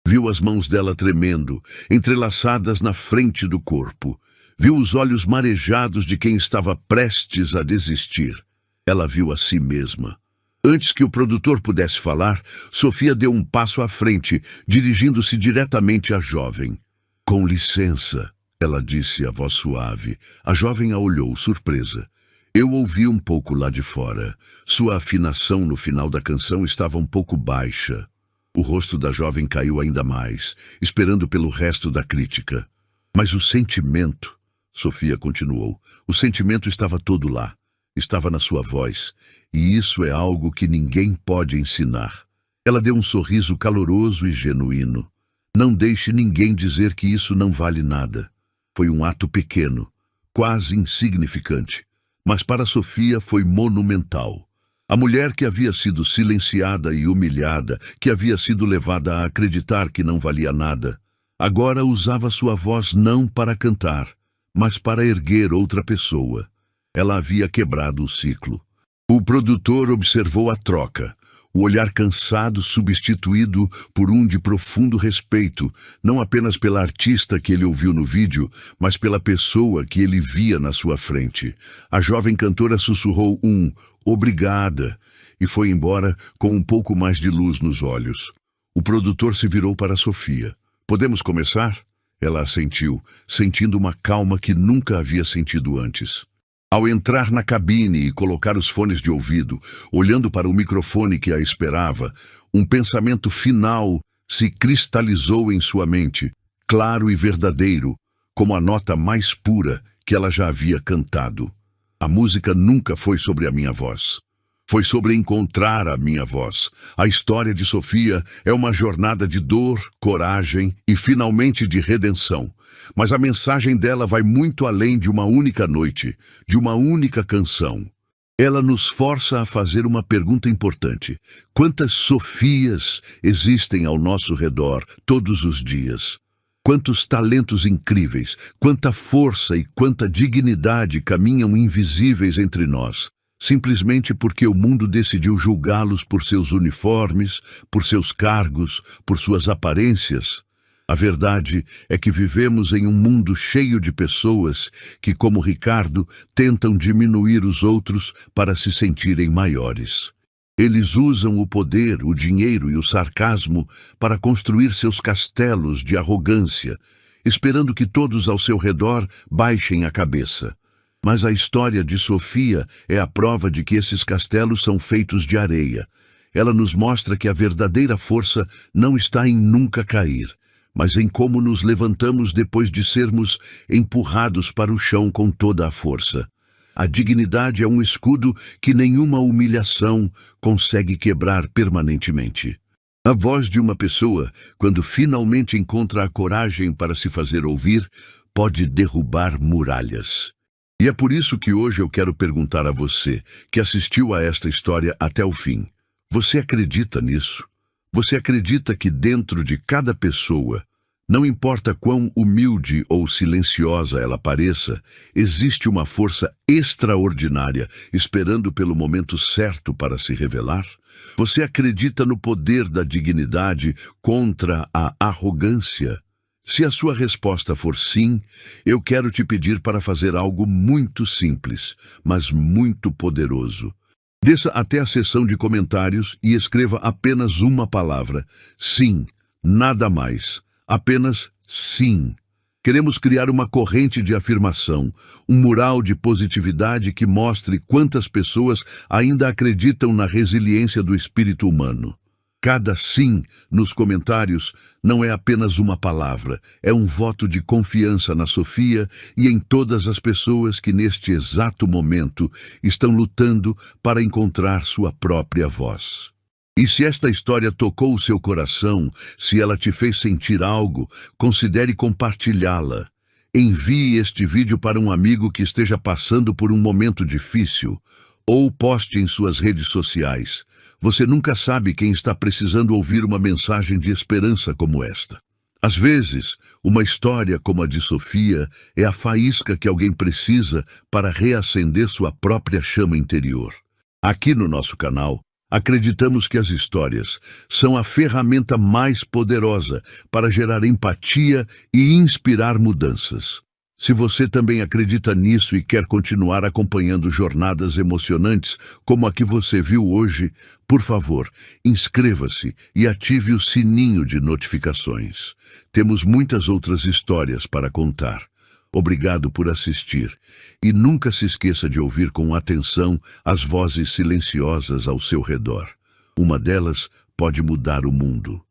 Viu as mãos dela tremendo, entrelaçadas na frente do corpo. Viu os olhos marejados de quem estava prestes a desistir. Ela viu a si mesma. Antes que o produtor pudesse falar, Sofia deu um passo à frente, dirigindo-se diretamente à jovem. "Com licença", ela disse a voz suave. A jovem a olhou, surpresa. "Eu ouvi um pouco lá de fora. Sua afinação no final da canção estava um pouco baixa." O rosto da jovem caiu ainda mais, esperando pelo resto da crítica. "Mas o sentimento", Sofia continuou, "o sentimento estava todo lá. Estava na sua voz, e isso é algo que ninguém pode ensinar." Ela deu um sorriso caloroso e genuíno. "Não deixe ninguém dizer que isso não vale nada." Foi um ato pequeno, quase insignificante, mas para Sofia foi monumental. A mulher que havia sido silenciada e humilhada, que havia sido levada a acreditar que não valia nada, agora usava sua voz não para cantar, mas para erguer outra pessoa. Ela havia quebrado o ciclo. O produtor observou a troca, o olhar cansado substituído por um de profundo respeito, não apenas pela artista que ele ouviu no vídeo, mas pela pessoa que ele via na sua frente. A jovem cantora sussurrou um "obrigada" e foi embora com um pouco mais de luz nos olhos. O produtor se virou para Sofia. "Podemos começar?" Ela assentiu, sentindo uma calma que nunca havia sentido antes. Ao entrar na cabine e colocar os fones de ouvido, olhando para o microfone que a esperava, um pensamento final se cristalizou em sua mente, claro e verdadeiro, como a nota mais pura que ela já havia cantado. A música nunca foi sobre a minha voz. Foi sobre encontrar a minha voz. A história de Sofia é uma jornada de dor, coragem e finalmente de redenção. Mas a mensagem dela vai muito além de uma única noite, de uma única canção. Ela nos força a fazer uma pergunta importante. Quantas Sofias existem ao nosso redor todos os dias? Quantos talentos incríveis, quanta força e quanta dignidade caminham invisíveis entre nós, simplesmente porque o mundo decidiu julgá-los por seus uniformes, por seus cargos, por suas aparências? A verdade é que vivemos em um mundo cheio de pessoas que, como Ricardo, tentam diminuir os outros para se sentirem maiores. Eles usam o poder, o dinheiro e o sarcasmo para construir seus castelos de arrogância, esperando que todos ao seu redor baixem a cabeça. Mas a história de Sofia é a prova de que esses castelos são feitos de areia. Ela nos mostra que a verdadeira força não está em nunca cair, mas em como nos levantamos depois de sermos empurrados para o chão com toda a força. A dignidade é um escudo que nenhuma humilhação consegue quebrar permanentemente. A voz de uma pessoa, quando finalmente encontra a coragem para se fazer ouvir, pode derrubar muralhas. E é por isso que hoje eu quero perguntar a você, que assistiu a esta história até o fim. Você acredita nisso? Você acredita que dentro de cada pessoa, não importa quão humilde ou silenciosa ela pareça, existe uma força extraordinária esperando pelo momento certo para se revelar? Você acredita no poder da dignidade contra a arrogância? Se a sua resposta for sim, eu quero te pedir para fazer algo muito simples, mas muito poderoso. Desça até a seção de comentários e escreva apenas uma palavra. Sim, nada mais. Apenas sim. Queremos criar uma corrente de afirmação, um mural de positividade que mostre quantas pessoas ainda acreditam na resiliência do espírito humano. Cada sim nos comentários não é apenas uma palavra, é um voto de confiança na Sofia e em todas as pessoas que neste exato momento estão lutando para encontrar sua própria voz. E se esta história tocou o seu coração, se ela te fez sentir algo, considere compartilhá-la. Envie este vídeo para um amigo que esteja passando por um momento difícil, ou poste em suas redes sociais. Você nunca sabe quem está precisando ouvir uma mensagem de esperança como esta. Às vezes, uma história como a de Sofia é a faísca que alguém precisa para reacender sua própria chama interior. Aqui no nosso canal, acreditamos que as histórias são a ferramenta mais poderosa para gerar empatia e inspirar mudanças. Se você também acredita nisso e quer continuar acompanhando jornadas emocionantes como a que você viu hoje, por favor, inscreva-se e ative o sininho de notificações. Temos muitas outras histórias para contar. Obrigado por assistir. E nunca se esqueça de ouvir com atenção as vozes silenciosas ao seu redor. Uma delas pode mudar o mundo.